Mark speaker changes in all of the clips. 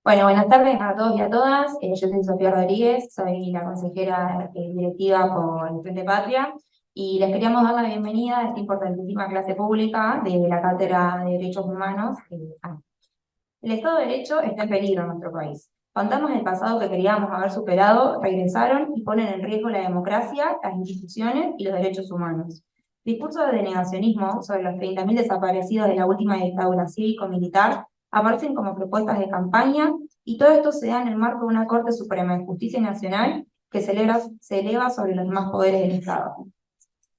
Speaker 1: Bueno, buenas tardes a todos y a todas. Yo soy Sofía Rodríguez, soy la consejera directiva por el Frente Patria y les queríamos dar la bienvenida a esta importantísima clase pública de la Cátedra de Derechos Humanos. El Estado de Derecho está en peligro en nuestro país. Fantasmas del pasado que queríamos haber superado regresaron y ponen en riesgo la democracia, las instituciones y los derechos humanos. Discursos de negacionismo sobre los 30.000 desaparecidos de la última dictadura cívico-militar aparecen como propuestas de campaña y todo esto se da en el marco de una Corte Suprema de Justicia Nacional que se eleva sobre los demás poderes del Estado.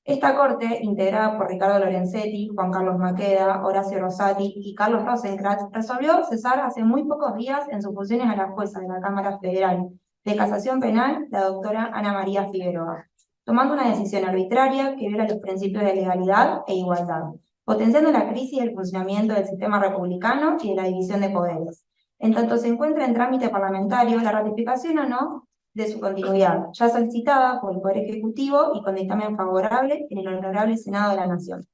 Speaker 1: Esta corte, integrada por Ricardo Lorenzetti, Juan Carlos Maqueda, Horacio Rosati y Carlos Rosenkrantz, resolvió cesar hace muy pocos días en sus funciones a la jueza de la Cámara Federal de Casación Penal, la doctora Ana María Figueroa, tomando una decisión arbitraria que viola los principios de legalidad e igualdad, potenciando la crisis del funcionamiento del sistema republicano y de la división de poderes. En tanto se encuentra en trámite parlamentario la ratificación o no de su continuidad, ya solicitada por el Poder Ejecutivo y con dictamen favorable en el Honorable Senado de la Nación.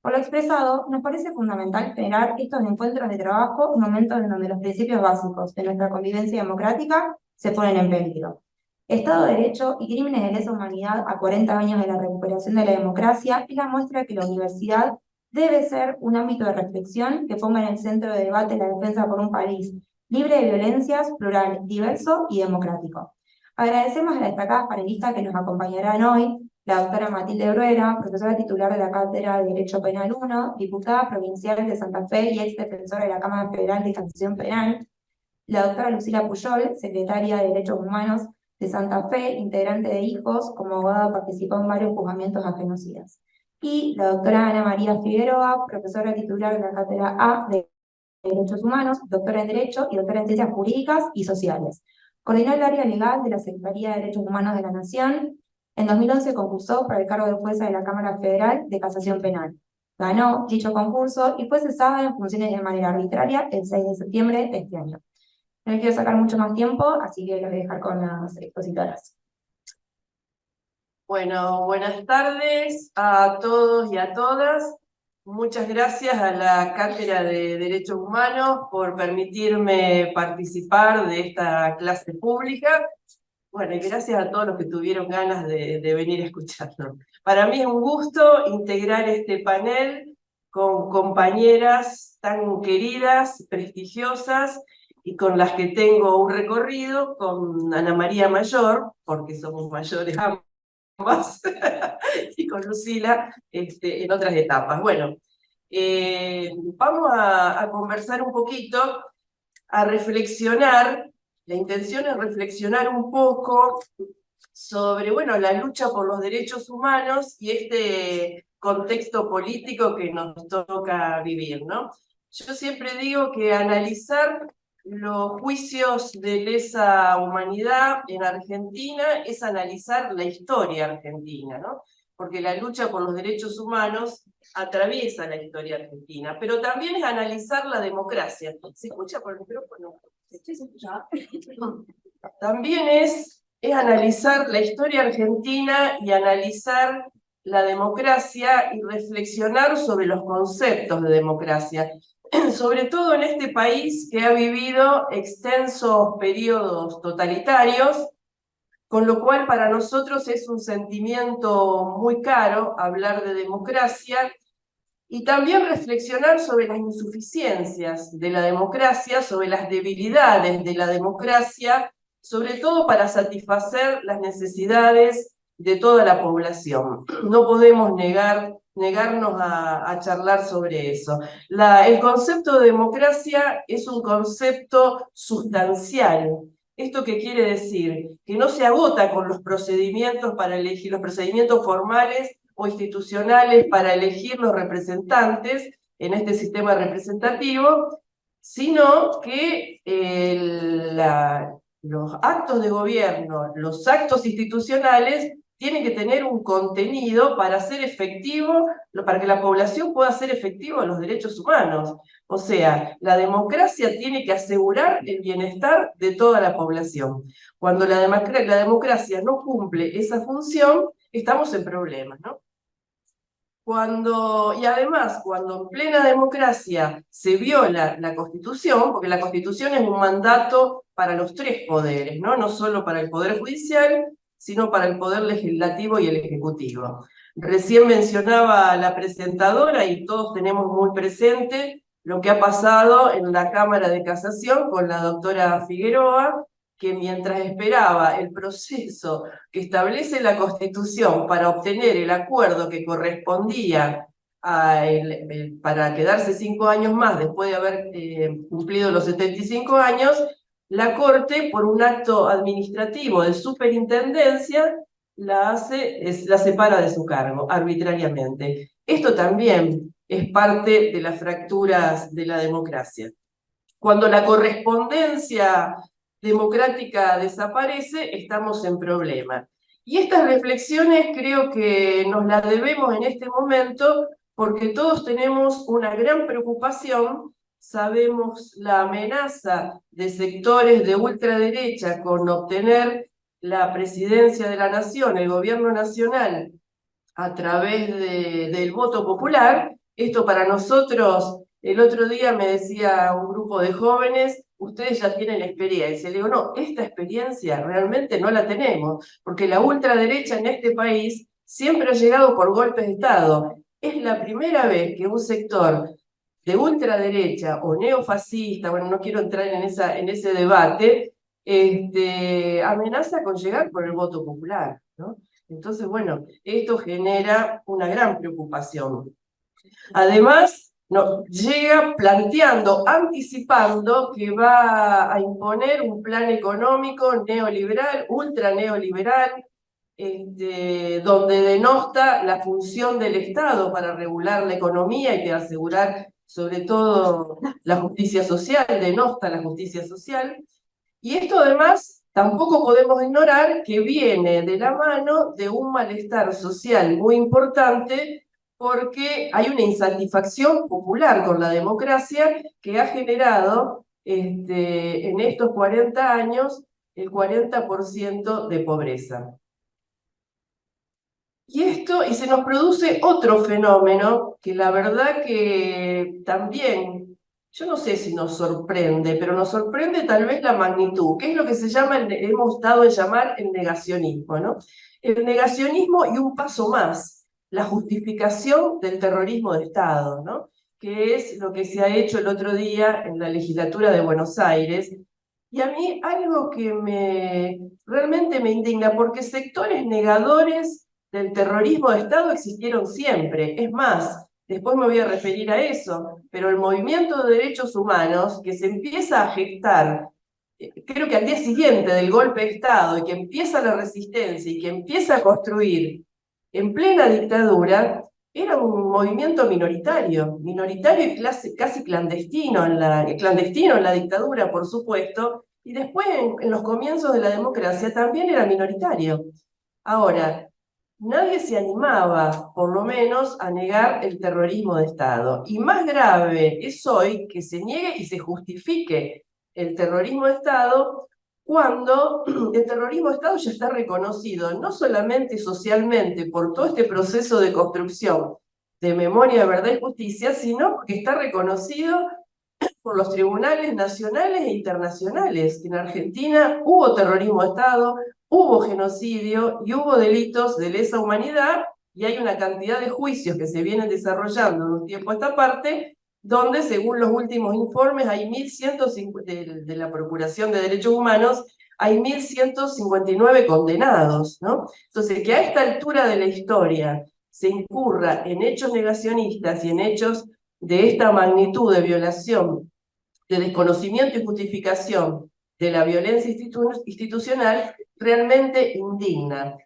Speaker 1: Por lo expresado, nos parece fundamental generar estos encuentros de trabajo en momentos en donde los principios básicos de nuestra convivencia democrática se ponen en peligro. Estado de Derecho y crímenes de lesa humanidad a 40 años de la recuperación de la democracia es la muestra de que la universidad debe ser un ámbito de reflexión que ponga en el centro de debate la defensa por un país libre de violencias, plural, diverso y democrático. Agradecemos a las destacadas panelistas que nos acompañarán hoy, la doctora Matilde Bruera, profesora titular de la Cátedra de Derecho Penal 1, diputada provincial de Santa Fe y ex defensora de la Cámara Federal de Casación Penal, la doctora Lucila Puyol, secretaria de Derechos Humanos de Santa Fe, integrante de HIJOS, como abogada participó en varios juzgamientos a genocidas, y la doctora Ana María Figueroa, profesora titular de la Cátedra A de Derechos Humanos, doctora en Derecho y doctora en Ciencias Jurídicas y Sociales. Coordinó el área legal de la Secretaría de Derechos Humanos de la Nación. En 2011 concursó para el cargo de jueza de la Cámara Federal de Casación Penal. Ganó dicho concurso y fue cesada en funciones de manera arbitraria el 6 de septiembre de este año. No les quiero sacar mucho más tiempo, así que los voy a dejar con las expositoras.
Speaker 2: Bueno, buenas tardes a todos y a todas. Muchas gracias a la Cátedra de Derechos Humanos por permitirme participar de esta clase pública. Bueno, y gracias a todos los que tuvieron ganas de venir a escucharnos. Para mí es un gusto integrar este panel con compañeras tan queridas, prestigiosas, y con las que tengo un recorrido, con Ana María Mayor, porque somos mayores ambas, y con Lucila en otras etapas. Bueno, vamos a conversar un poquito, a reflexionar. La intención es reflexionar un poco sobre, bueno, la lucha por los derechos humanos y este contexto político que nos toca vivir, ¿no? Yo siempre digo que analizar los juicios de lesa humanidad en Argentina es analizar la historia argentina, ¿no? Porque la lucha por los derechos humanos atraviesa la historia argentina, pero también es analizar la democracia. ¿Se escucha por el micrófono? ¿Se escucha? También es analizar la historia argentina y analizar la democracia y reflexionar sobre los conceptos de democracia, sobre todo en este país que ha vivido extensos periodos totalitarios, con lo cual para nosotros es un sentimiento muy caro hablar de democracia, y también reflexionar sobre las insuficiencias de la democracia, sobre las debilidades de la democracia, sobre todo para satisfacer las necesidades de toda la población. No podemos negarnos a charlar sobre eso. El concepto de democracia es un concepto sustancial. ¿Esto qué quiere decir? Que no se agota con los procedimientos para elegir, los procedimientos formales o institucionales para elegir los representantes en este sistema representativo, sino que los actos de gobierno, los actos institucionales, tienen que tener un contenido para ser efectivo, para que la población pueda hacer efectivo los derechos humanos. O sea, la democracia tiene que asegurar el bienestar de toda la población. Cuando la democracia no cumple esa función, estamos en problemas, ¿no? y además, cuando en plena democracia se viola la Constitución, porque la Constitución es un mandato para los tres poderes, ¿no? No solo para el Poder Judicial, sino para el Poder Legislativo y el Ejecutivo. Recién mencionaba la presentadora, y todos tenemos muy presente lo que ha pasado en la Cámara de Casación con la doctora Figueroa, que mientras esperaba el proceso que establece la Constitución para obtener el acuerdo que correspondía para quedarse 5 años más después de haber cumplido los 75 años, la Corte, por un acto administrativo de superintendencia, la separa de su cargo arbitrariamente. Esto también es parte de las fracturas de la democracia. Cuando la correspondencia democrática desaparece, estamos en problema. Y estas reflexiones creo que nos las debemos en este momento porque todos tenemos una gran preocupación, sabemos la amenaza de sectores de ultraderecha con obtener la presidencia de la nación, el gobierno nacional, a través del voto popular. Esto para nosotros, el otro día me decía un grupo de jóvenes, ustedes ya tienen la experiencia. Le digo, no, esta experiencia realmente no la tenemos, porque la ultraderecha en este país siempre ha llegado por golpes de Estado. Es la primera vez que un sector de ultraderecha o neofascista, bueno, no quiero entrar en ese debate, amenaza con llegar por el voto popular, ¿no? Entonces, bueno, esto genera una gran preocupación. Además, llega planteando, anticipando que va a imponer un plan económico neoliberal, ultra neoliberal, donde denosta la función del Estado para regular la economía y que asegurar sobre todo la justicia social, denosta la justicia social. Y esto además tampoco podemos ignorar que viene de la mano de un malestar social muy importante porque hay una insatisfacción popular con la democracia que ha generado en estos 40 años el 40% de pobreza. Y se nos produce otro fenómeno que la verdad que también, yo no sé si nos sorprende, pero nos sorprende tal vez la magnitud, que es lo que hemos dado en llamar el negacionismo, ¿no? El negacionismo y un paso más, la justificación del terrorismo de Estado, ¿no? Que es lo que se ha hecho el otro día en la legislatura de Buenos Aires. Y a mí algo que realmente me indigna, porque sectores negadores del terrorismo de Estado existieron siempre. Es más, después me voy a referir a eso, pero el movimiento de derechos humanos que se empieza a gestar, creo que al día siguiente del golpe de Estado, y que empieza la resistencia y que empieza a construir en plena dictadura, era un movimiento minoritario y casi clandestino en la dictadura, por supuesto, y después en los comienzos de la democracia también era minoritario. Ahora, nadie se animaba, por lo menos, a negar el terrorismo de Estado. Y más grave es hoy que se niegue y se justifique el terrorismo de Estado cuando el terrorismo de Estado ya está reconocido, no solamente socialmente por todo este proceso de construcción de memoria, verdad y justicia, sino porque está reconocido por los tribunales nacionales e internacionales. En Argentina hubo terrorismo de Estado, hubo genocidio y hubo delitos de lesa humanidad, y hay una cantidad de juicios que se vienen desarrollando de un tiempo a esta parte, donde según los últimos informes hay 1.150 de la Procuración de Derechos Humanos, hay 1.159 condenados, ¿no? Entonces, que a esta altura de la historia se incurra en hechos negacionistas y en hechos de esta magnitud de violación, de desconocimiento y justificación de la violencia institucional, realmente indigna.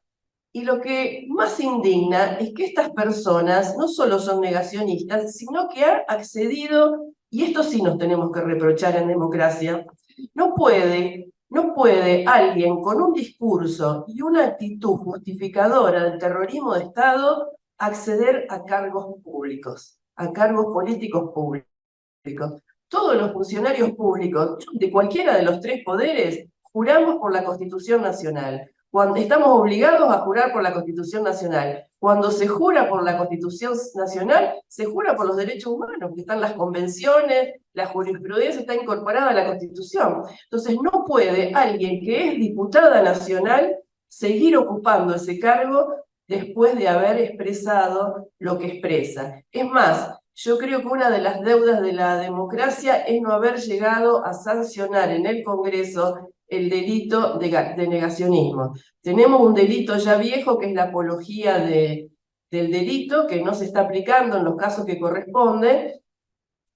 Speaker 2: Y lo que más indigna es que estas personas no solo son negacionistas, sino que han accedido, y esto sí nos tenemos que reprochar en democracia, no puede alguien con un discurso y una actitud justificadora del terrorismo de Estado acceder a cargos públicos, a cargos políticos públicos. Todos los funcionarios públicos de cualquiera de los tres poderes juramos por la Constitución Nacional, Cuando estamos obligados a jurar por la Constitución Nacional. Cuando se jura por la Constitución Nacional, se jura por los derechos humanos, porque están las convenciones, la jurisprudencia está incorporada a la Constitución. Entonces no puede alguien que es diputada nacional seguir ocupando ese cargo después de haber expresado lo que expresa. Es más, yo creo que una de las deudas de la democracia es no haber llegado a sancionar en el Congreso el delito de negacionismo. Tenemos un delito ya viejo que es la apología del delito, que no se está aplicando en los casos que corresponde,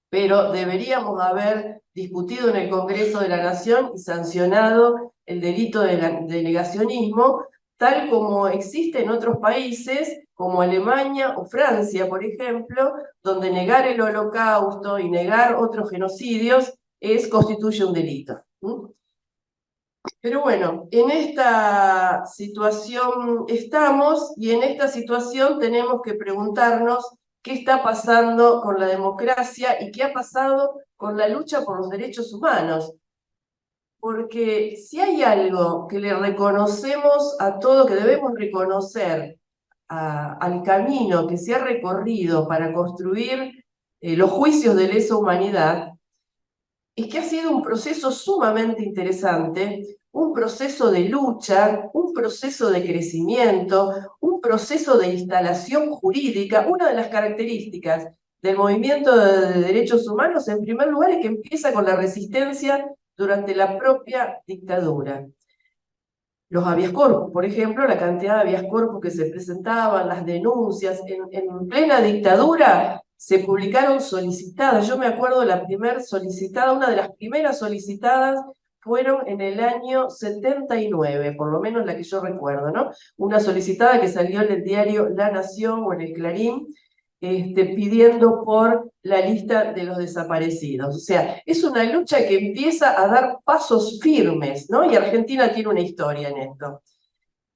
Speaker 2: pero deberíamos haber discutido en el Congreso de la Nación y sancionado el delito de negacionismo, tal como existe en otros países, como Alemania o Francia, por ejemplo, donde negar el Holocausto y negar otros genocidios constituye un delito. Pero bueno, en esta situación estamos y en esta situación tenemos que preguntarnos qué está pasando con la democracia y qué ha pasado con la lucha por los derechos humanos. Porque si hay algo que le reconocemos a todo, que debemos reconocer al camino que se ha recorrido para construir los juicios de lesa humanidad, es que ha sido un proceso sumamente interesante, un proceso de lucha, un proceso de crecimiento, un proceso de instalación jurídica. Una de las características del movimiento de derechos humanos, en primer lugar, es que empieza con la resistencia durante la propia dictadura. Los habeas corpus, por ejemplo, la cantidad de habeas corpus que se presentaban, las denuncias, en plena dictadura se publicaron solicitadas. Yo me acuerdo la primera solicitada, una de las primeras solicitadas fueron en el año 79, por lo menos la que yo recuerdo, ¿no? Una solicitada que salió en el diario La Nación o en el Clarín, pidiendo por la lista de los desaparecidos. O sea, es una lucha que empieza a dar pasos firmes, ¿no? Y Argentina tiene una historia en esto.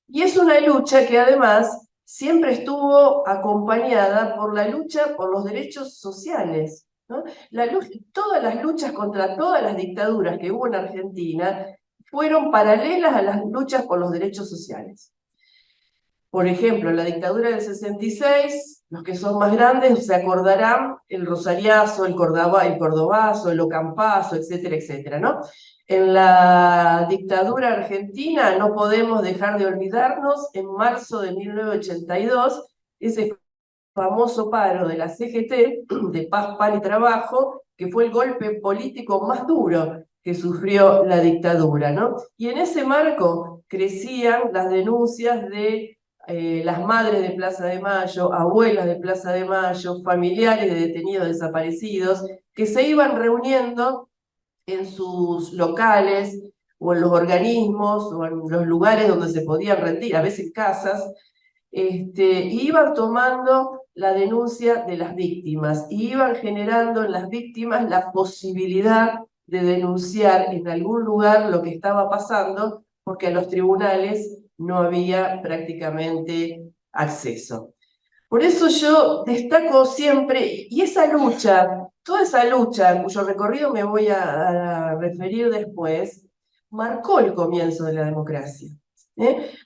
Speaker 2: Y es una lucha que además siempre estuvo acompañada por la lucha por los derechos sociales, ¿no? Todas las luchas contra todas las dictaduras que hubo en Argentina fueron paralelas a las luchas por los derechos sociales. Por ejemplo, en la dictadura del 66, los que son más grandes se acordarán el rosariazo, el cordobazo, el ocampazo, etcétera, etcétera, ¿no? En la dictadura argentina no podemos dejar de olvidarnos, en marzo de 1982, ese famoso paro de la CGT, de Paz, Pan y Trabajo, que fue el golpe político más duro que sufrió la dictadura, ¿no? Y en ese marco crecían las denuncias de las madres de Plaza de Mayo, abuelas de Plaza de Mayo, familiares de detenidos desaparecidos, que se iban reuniendo en sus locales o en los organismos o en los lugares donde se podían rendir, a veces casas, y iban tomando la denuncia de las víctimas y iban generando en las víctimas la posibilidad de denunciar en algún lugar lo que estaba pasando, porque a los tribunales no había prácticamente acceso. Por eso yo destaco siempre, y esa lucha, toda esa lucha, cuyo recorrido me voy a referir después, marcó el comienzo de la democracia.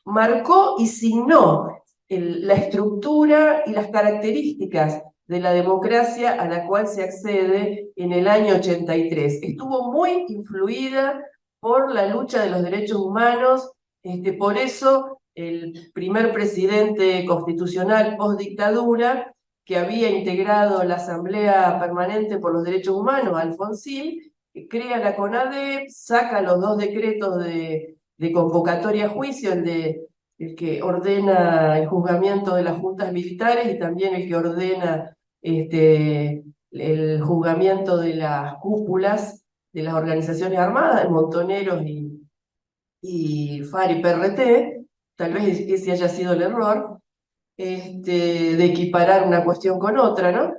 Speaker 2: Marcó y signó la estructura y las características de la democracia a la cual se accede en el año 83. Estuvo muy influida por la lucha de los derechos humanos, por eso el primer presidente constitucional post-dictadura, que había integrado la Asamblea Permanente por los Derechos Humanos, Alfonsín, crea la CONADEP, saca los dos decretos de convocatoria a juicio, el que ordena el juzgamiento de las juntas militares y también el que ordena el juzgamiento de las cúpulas de las organizaciones armadas, de Montoneros y FARC y PRT. Tal vez ese haya sido el error, de equiparar una cuestión con otra, ¿no?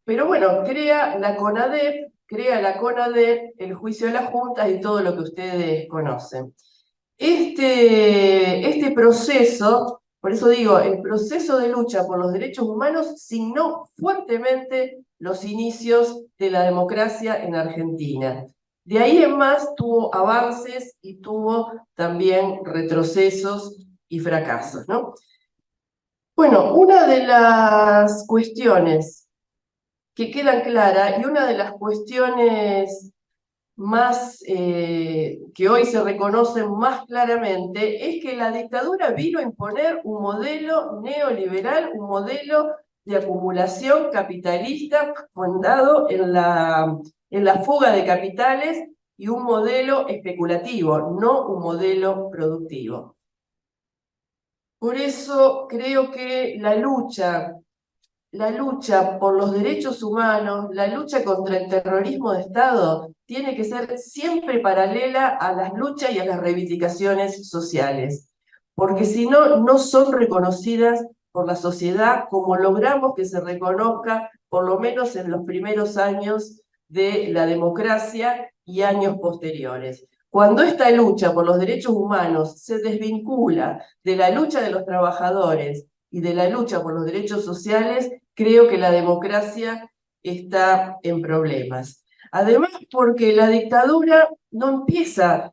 Speaker 2: Pero bueno, crea la CONADEP, el juicio de las juntas y todo lo que ustedes conocen. Este proceso, por eso digo, el proceso de lucha por los derechos humanos signó fuertemente los inicios de la democracia en Argentina. De ahí en más tuvo avances y tuvo también retrocesos y fracasos, ¿no? Bueno, una de las cuestiones que quedan claras y una de las cuestiones más que hoy se reconocen más claramente es que la dictadura vino a imponer un modelo neoliberal, un modelo de acumulación capitalista fundado en la fuga de capitales y un modelo especulativo, no un modelo productivo. Por eso creo que la lucha por los derechos humanos, la lucha contra el terrorismo de Estado, tiene que ser siempre paralela a las luchas y a las reivindicaciones sociales, porque si no, no son reconocidas por la sociedad como logramos que se reconozca, por lo menos en los primeros años de la democracia y años posteriores. Cuando esta lucha por los derechos humanos se desvincula de la lucha de los trabajadores y de la lucha por los derechos sociales, creo que la democracia está en problemas. Además, porque la dictadura no empieza,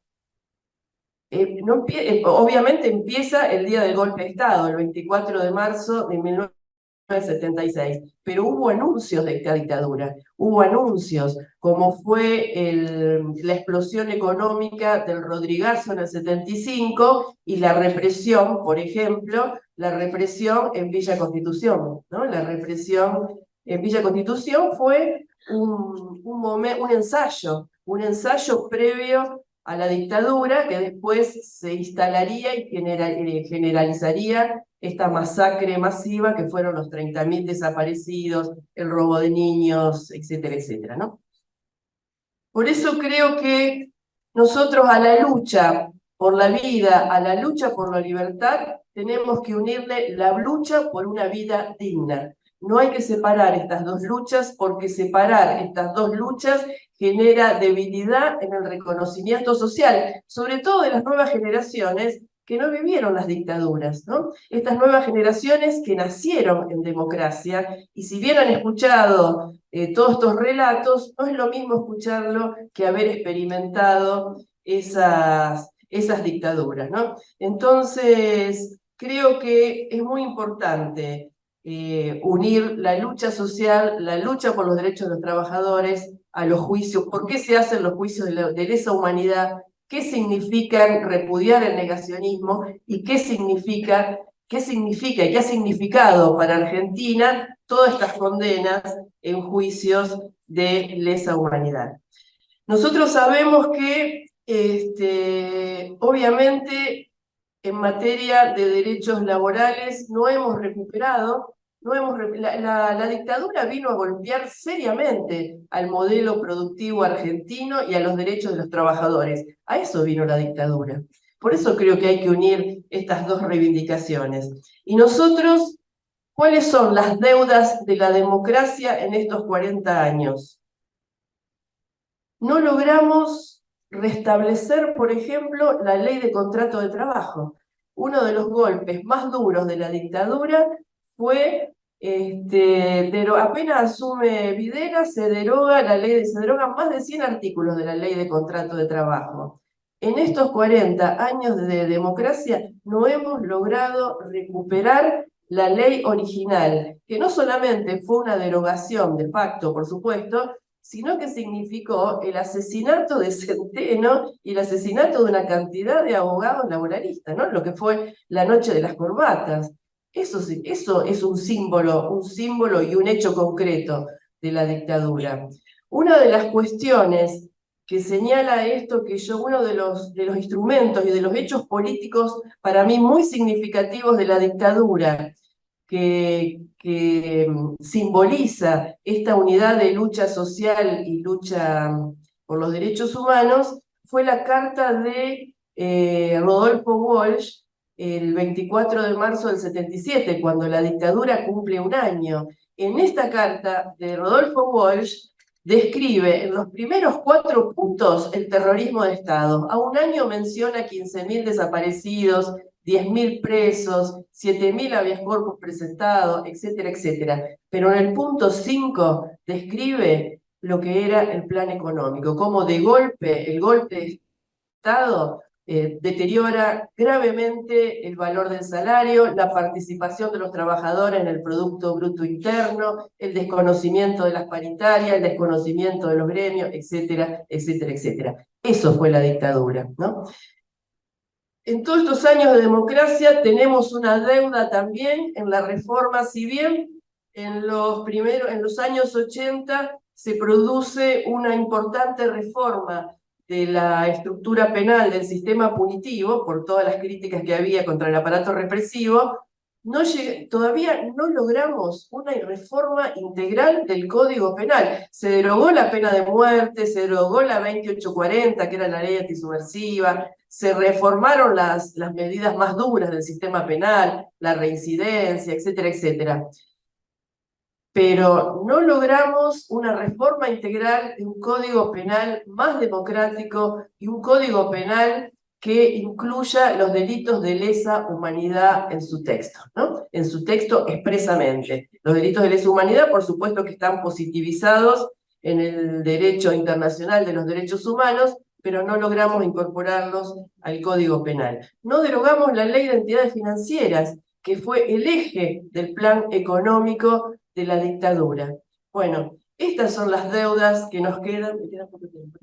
Speaker 2: obviamente empieza el día del golpe de Estado, el 24 de marzo de 1976, pero hubo anuncios de esta dictadura, hubo anuncios, como fue la explosión económica del Rodrigazo en el 75 y la represión, por ejemplo, la represión en Villa Constitución, ¿no? La represión en Villa Constitución fue un ensayo previo a la dictadura que después se instalaría y generalizaría esta masacre masiva que fueron los 30.000 desaparecidos, el robo de niños, etcétera, etcétera, ¿no? Por eso creo que nosotros a la lucha por la vida, a la lucha por la libertad, tenemos que unirle la lucha por una vida digna. No hay que separar estas dos luchas, porque separar estas dos luchas genera debilidad en el reconocimiento social, sobre todo de las nuevas generaciones que no vivieron las dictaduras, ¿no? Estas nuevas generaciones que nacieron en democracia, y si bien han escuchado todos estos relatos, no es lo mismo escucharlo que haber experimentado esas dictaduras, ¿no? Entonces, creo que es muy importante unir la lucha social, la lucha por los derechos de los trabajadores, a los juicios. ¿Por qué se hacen los juicios de lesa humanidad? ¿Qué significan repudiar el negacionismo? ¿Y qué significa y qué ha significado para Argentina todas estas condenas en juicios de lesa humanidad? Nosotros sabemos que, obviamente, en materia de derechos laborales no hemos recuperado, la dictadura vino a golpear seriamente al modelo productivo argentino y a los derechos de los trabajadores. A eso vino la dictadura. Por eso creo que hay que unir estas dos reivindicaciones. Y nosotros, ¿cuáles son las deudas de la democracia en estos 40 años? No logramos restablecer, por ejemplo, la ley de contrato de trabajo. Uno de los golpes más duros de la dictadura fue, apenas asume Videla, se derogan más de 100 artículos de la ley de contrato de trabajo. En estos 40 años de democracia no hemos logrado recuperar la ley original, que no solamente fue una derogación de facto, por supuesto, sino que significó el asesinato de Centeno y el asesinato de una cantidad de abogados laboralistas, ¿no? Lo que fue la noche de las corbatas. Eso es un símbolo y un hecho concreto de la dictadura. Una de las cuestiones que señala esto, uno de los instrumentos y de los hechos políticos para mí muy significativos de la dictadura, que simboliza esta unidad de lucha social y lucha por los derechos humanos, fue la carta de Rodolfo Walsh el 24 de marzo del 77, cuando la dictadura cumple un año. En esta carta de Rodolfo Walsh describe en los primeros 4 puntos el terrorismo de Estado. A un año menciona 15.000 desaparecidos, 10.000 presos, 7.000 habeas corpus presentados, etcétera, etcétera. Pero en el punto 5 describe lo que era el plan económico, cómo de golpe, el golpe de Estado deteriora gravemente el valor del salario, la participación de los trabajadores en el Producto Bruto Interno, el desconocimiento de las paritarias, el desconocimiento de los gremios, etcétera, etcétera, etcétera. Eso fue la dictadura, ¿no? En todos estos años de democracia tenemos una deuda también en la reforma, si bien en los años 80 se produce una importante reforma de la estructura penal del sistema punitivo, por todas las críticas que había contra el aparato represivo, todavía no logramos una reforma integral del Código Penal. Se derogó la pena de muerte, se derogó la 2840, que era la ley antisubversiva, se reformaron las medidas más duras del sistema penal, la reincidencia, etcétera, etcétera. Pero no logramos una reforma integral de un código penal más democrático y un código penal que incluya los delitos de lesa humanidad en su texto, ¿no? En su texto expresamente. Los delitos de lesa humanidad, por supuesto que están positivizados en el derecho internacional de los derechos humanos, pero no logramos incorporarlos al Código Penal. No derogamos la ley de entidades financieras, que fue el eje del plan económico de la dictadura. Bueno, estas son las deudas que nos quedan. Me queda poco tiempo.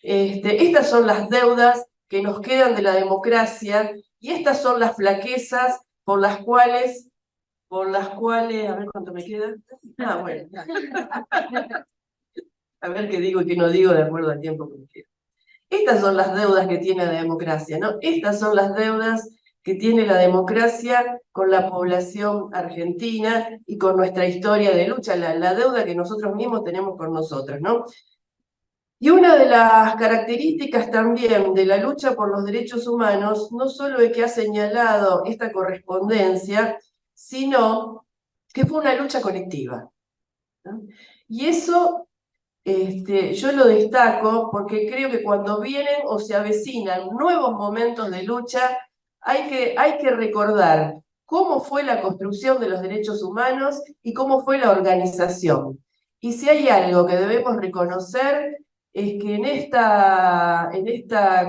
Speaker 2: Estas son las deudas que nos quedan de la democracia y estas son las flaquezas por las cuales, a ver cuánto me queda. Ah, bueno. A ver qué digo y qué no digo de acuerdo al tiempo que me queda. Estas son las deudas que tiene la democracia, ¿no? Estas son las deudas que tiene la democracia con la población argentina y con nuestra historia de lucha, la deuda que nosotros mismos tenemos con nosotros, ¿no? Y una de las características también de la lucha por los derechos humanos, no solo es que ha señalado esta correspondencia, sino que fue una lucha colectiva, ¿no? Y eso yo lo destaco porque creo que cuando vienen o se avecinan nuevos momentos de lucha, hay que recordar cómo fue la construcción de los derechos humanos y cómo fue la organización. Y si hay algo que debemos reconocer es que en esta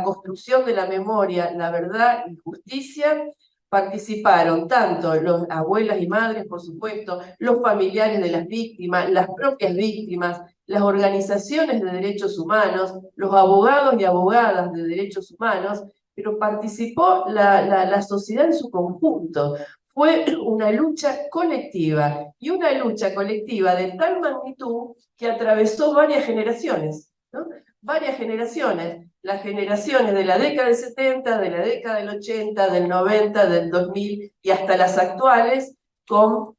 Speaker 2: construcción de la memoria, la verdad y justicia, participaron tanto los abuelas y madres, por supuesto, los familiares de las víctimas, las propias víctimas, las organizaciones de derechos humanos, los abogados y abogadas de derechos humanos, pero participó la sociedad en su conjunto. Fue una lucha colectiva, y una lucha colectiva de tal magnitud que atravesó varias generaciones, ¿no? Varias generaciones, las generaciones de la década del 70, de la década del 80, del 90, del 2000 y hasta las actuales, con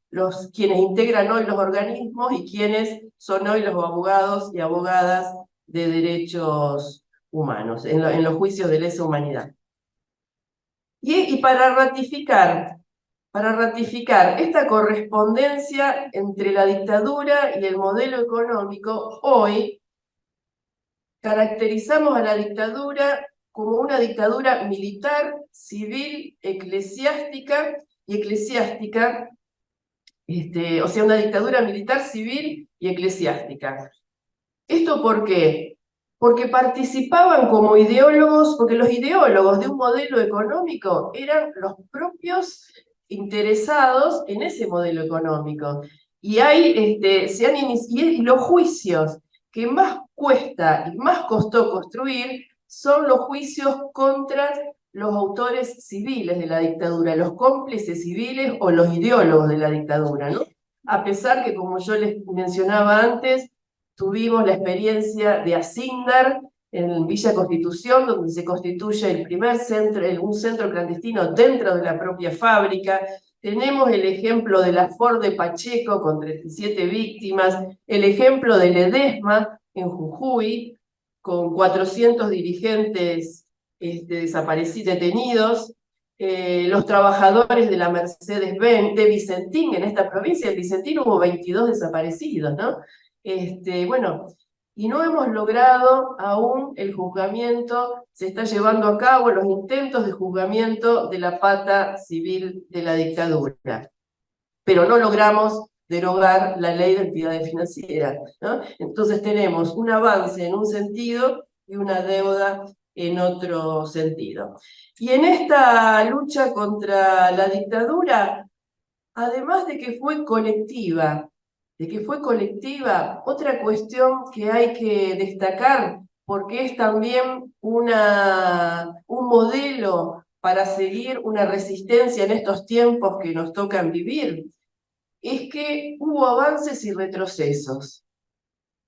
Speaker 2: quienes integran hoy los organismos y quienes son hoy los abogados y abogadas de derechos humanos, en los juicios de lesa humanidad. Y para ratificar esta correspondencia entre la dictadura y el modelo económico, hoy caracterizamos a la dictadura como una dictadura militar, civil, eclesiástica, o sea, una dictadura militar, civil y eclesiástica. ¿Esto por qué? Porque participaban como ideólogos, porque los ideólogos de un modelo económico eran los propios interesados en ese modelo económico. Y y los juicios que más cuesta y más costó construir son los juicios contra los autores civiles de la dictadura, los cómplices civiles o los ideólogos de la dictadura, ¿no? A pesar que, como yo les mencionaba antes, tuvimos la experiencia de Asindar en Villa Constitución, donde se constituye el primer centro, un centro clandestino dentro de la propia fábrica. Tenemos el ejemplo de la Ford de Pacheco con 37 víctimas, el ejemplo de Ledesma en Jujuy, con 400 dirigentes detenidos, los trabajadores de la Mercedes-Benz, de Vicentín, en esta provincia, en Vicentín hubo 22 desaparecidos, ¿no? Bueno, y no hemos logrado aún el juzgamiento, se está llevando a cabo los intentos de juzgamiento de la pata civil de la dictadura, pero no logramos derogar la ley de entidades financieras, ¿no? Entonces tenemos un avance en un sentido y una deuda en otro sentido. Y en esta lucha contra la dictadura, además de que fue colectiva, otra cuestión que hay que destacar, porque es también un modelo para seguir una resistencia en estos tiempos que nos tocan vivir, es que hubo avances y retrocesos,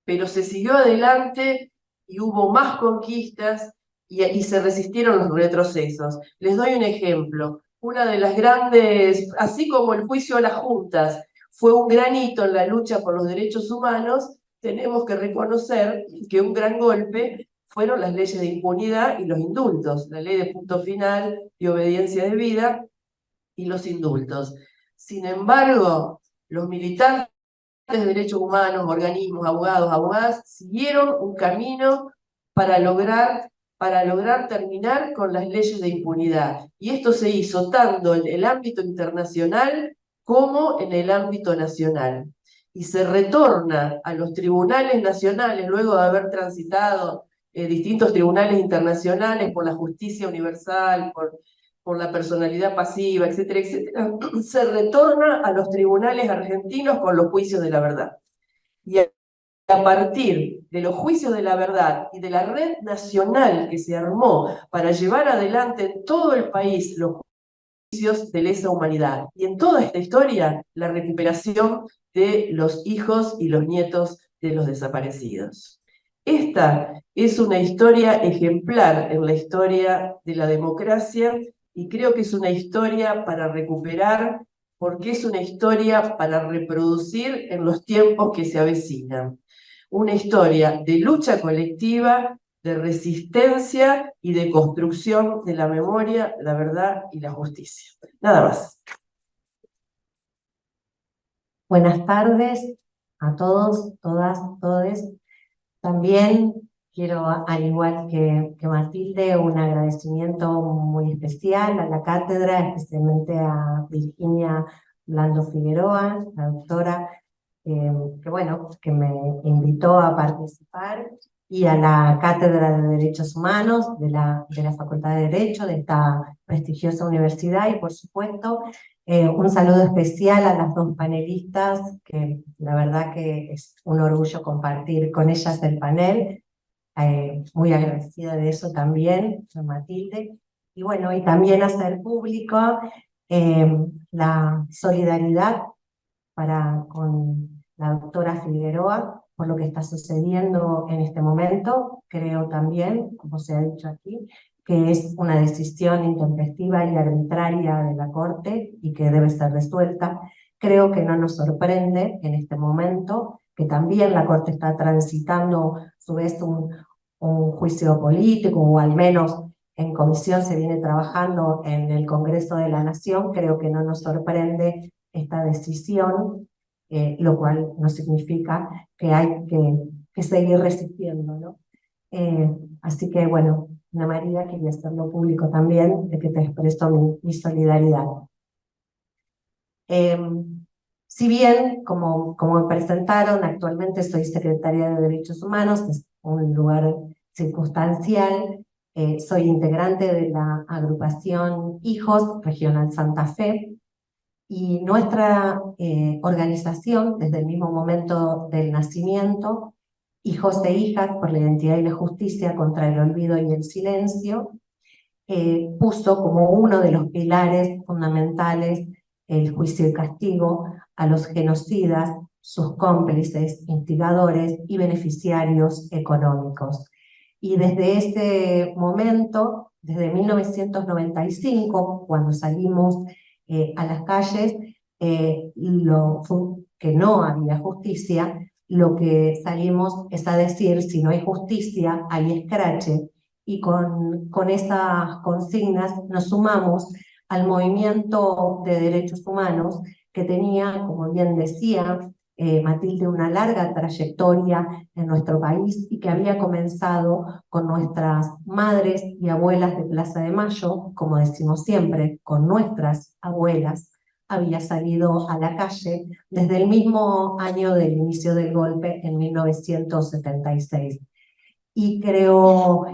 Speaker 2: pero se siguió adelante y hubo más conquistas y se resistieron los retrocesos. Les doy un ejemplo. Una de las grandes, así como el juicio a las juntas fue un gran hito en la lucha por los derechos humanos, tenemos que reconocer que un gran golpe fueron las leyes de impunidad y los indultos, la ley de punto final y obediencia debida y los indultos. Sin embargo, los militantes de derechos humanos, organismos, abogados, abogadas, siguieron un camino para lograr, terminar con las leyes de impunidad. Y esto se hizo tanto en el ámbito internacional como en el ámbito nacional. Y se retorna a los tribunales nacionales, luego de haber transitado distintos tribunales internacionales por la justicia universal, por la personalidad pasiva, etcétera, etcétera, se retorna a los tribunales argentinos con los juicios de la verdad. Y a partir de los juicios de la verdad y de la red nacional que se armó para llevar adelante en todo el país los juicios de lesa humanidad. Y en toda esta historia, la recuperación de los hijos y los nietos de los desaparecidos. Esta es una historia ejemplar en la historia de la democracia y creo que es una historia para recuperar, porque es una historia para reproducir en los tiempos que se avecinan. Una historia de lucha colectiva, de resistencia y de construcción de la memoria, la verdad y la justicia. Nada más.
Speaker 3: Buenas tardes a todos, todas, todes. También quiero, al igual que Matilde, un agradecimiento muy especial a la cátedra, especialmente a Virginia Blando Figueroa, la doctora, que me invitó a participar, y a la Cátedra de Derechos Humanos de la Facultad de Derecho de esta prestigiosa universidad, y por supuesto un saludo especial a las dos panelistas, que la verdad que es un orgullo compartir con ellas el panel. Muy agradecida de eso también, a Matilde. Y bueno, y también hacer público la solidaridad con la doctora Figueroa por lo que está sucediendo en este momento. Creo también, como se ha dicho aquí, que es una decisión intempestiva y arbitraria de la Corte y que debe ser resuelta. Creo que no nos sorprende en este momento que también la Corte está transitando a su vez un juicio político, o al menos en comisión se viene trabajando en el Congreso de la Nación. Creo que no nos sorprende esta decisión, lo cual no significa que hay que seguir resistiendo, ¿no? Así que bueno, Ana María, quería hacerlo público también, de que te expreso mi solidaridad. Si bien, como me presentaron, actualmente soy secretaria de Derechos Humanos, es un lugar circunstancial, soy integrante de la agrupación Hijos Regional Santa Fe, y nuestra organización, desde el mismo momento del nacimiento, Hijos e Hijas por la Identidad y la Justicia contra el Olvido y el Silencio, puso como uno de los pilares fundamentales el juicio y castigo a los genocidas, sus cómplices, instigadores y beneficiarios económicos. Y desde ese momento, desde 1995, cuando salimos a las calles, que no había justicia, lo que salimos es a decir: si no hay justicia, hay escrache. Y con esas consignas nos sumamos al movimiento de derechos humanos, que tenía, como bien decía Matilde, una larga trayectoria en nuestro país, y que había comenzado con nuestras madres y abuelas de Plaza de Mayo, como decimos siempre, con nuestras abuelas, había salido a la calle desde el mismo año del inicio del golpe, en 1976. Y creo,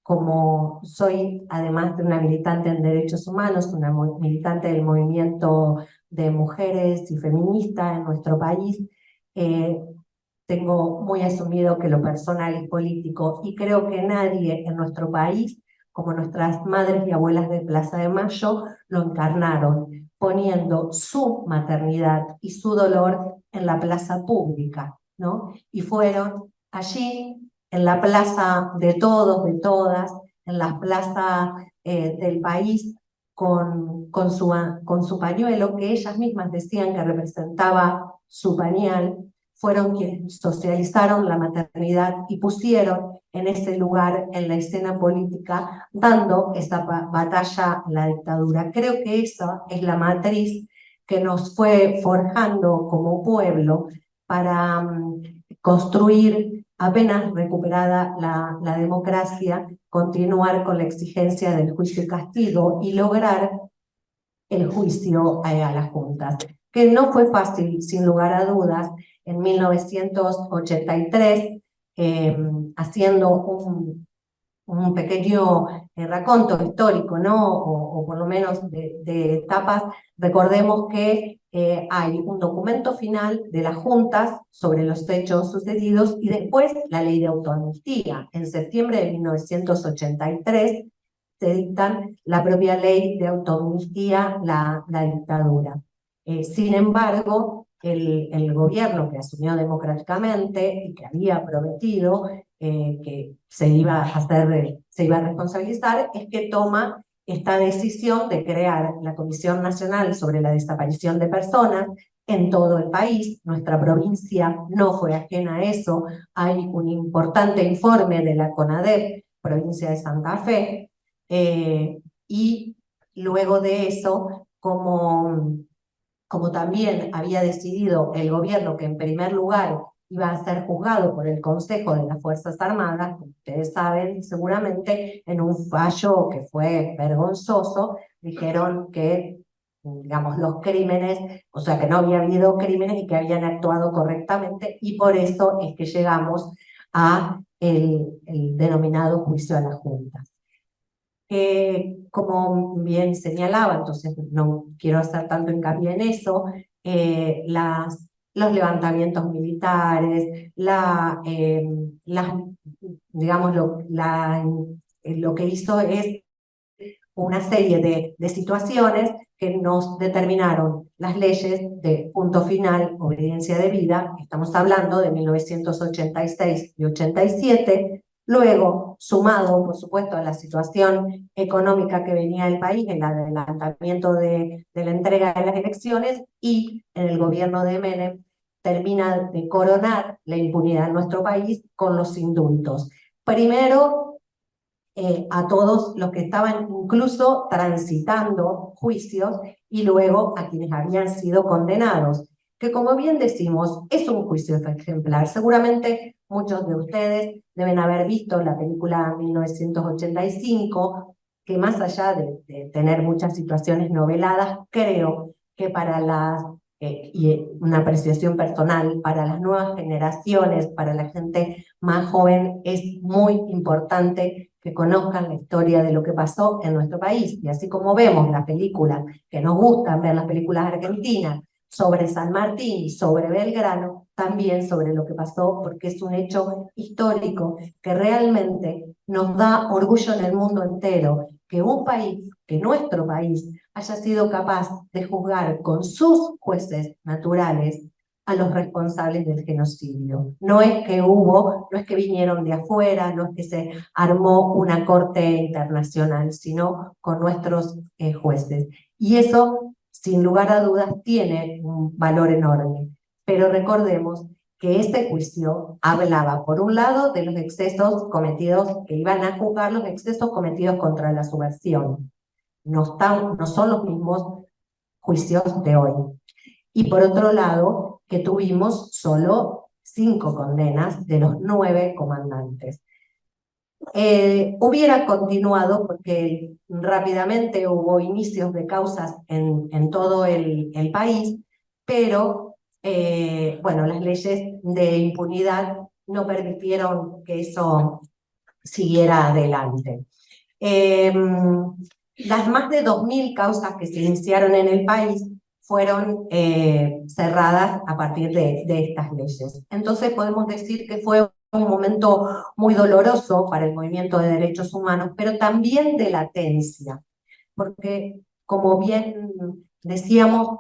Speaker 3: como soy, además de una militante en derechos humanos, una militante del movimiento de mujeres y feministas en nuestro país, eh, tengo muy asumido que lo personal es político, y creo que nadie en nuestro país, como nuestras madres y abuelas de Plaza de Mayo, lo encarnaron, poniendo su maternidad y su dolor en la plaza pública, ¿no? Y fueron allí, en la plaza de todos, de todas, en la plaza del país, con su pañuelo, que ellas mismas decían que representaba su pañal, fueron quienes socializaron la maternidad y pusieron en ese lugar en la escena política, dando esa batalla a la dictadura. Creo que esa es la matriz que nos fue forjando como pueblo para construir, apenas recuperada la democracia, continuar con la exigencia del juicio y castigo y lograr el juicio a las juntas, que no fue fácil, sin lugar a dudas. En 1983, haciendo un pequeño raconto histórico, ¿no? O por lo menos de etapas, recordemos que hay un documento final de las juntas sobre los hechos sucedidos y después la ley de autoamnistía. En septiembre de 1983 se dictan la propia ley de autoamnistía, la dictadura. Sin embargo, el gobierno que asumió democráticamente y que había prometido que se iba a responsabilizar, es que toma esta decisión de crear la Comisión Nacional sobre la Desaparición de Personas en todo el país. Nuestra provincia no fue ajena a eso. Hay un importante informe de la CONADEP, provincia de Santa Fe, y luego de eso, como también había decidido el gobierno que en primer lugar iba a ser juzgado por el Consejo de las Fuerzas Armadas, como ustedes saben seguramente, en un fallo que fue vergonzoso, dijeron que, digamos, los crímenes, o sea, que no había habido crímenes y que habían actuado correctamente, y por eso es que llegamos a el denominado juicio a las juntas. Como bien señalaba, entonces no quiero hacer tanto hincapié en eso, los levantamientos militares, digamos, lo que hizo es una serie de situaciones que nos determinaron las leyes de punto final, obediencia debida. Estamos hablando de 1986 y 87, luego sumado, por supuesto, a la situación económica que venía del país, el adelantamiento de la entrega de las elecciones, y en el gobierno de Menem termina de coronar la impunidad en nuestro país con los indultos. Primero, a todos los que estaban incluso transitando juicios, y luego a quienes habían sido condenados, que, como bien decimos, es un juicio ejemplar. Seguramente muchos de ustedes deben haber visto la película 1985, que más allá de tener muchas situaciones noveladas, creo que para y una apreciación personal, para las nuevas generaciones, para la gente más joven, es muy importante que conozcan la historia de lo que pasó en nuestro país. Y así como vemos las películas, que nos gustan ver las películas argentinas, sobre San Martín y sobre Belgrano, también sobre lo que pasó, porque es un hecho histórico que realmente nos da orgullo en el mundo entero, que un país, que nuestro país, haya sido capaz de juzgar con sus jueces naturales a los responsables del genocidio. No es que vinieron de afuera, no es que se armó una corte internacional, sino con nuestros jueces. Y eso, sin lugar a dudas, tiene un valor enorme. Pero recordemos que este juicio hablaba, por un lado, de los excesos cometidos, que iban a juzgar los excesos cometidos contra la subversión. No son los mismos juicios de hoy. Y por otro lado, que tuvimos solo 5 condenas de los 9 comandantes. hubiera continuado, porque rápidamente hubo inicios de causas en todo el país, pero bueno, las leyes de impunidad no permitieron que eso siguiera adelante. Las más de 2000 causas que se iniciaron en el país fueron cerradas a partir de estas leyes. Entonces podemos decir que fue un momento muy doloroso para el movimiento de derechos humanos, pero también de latencia, porque como bien decíamos,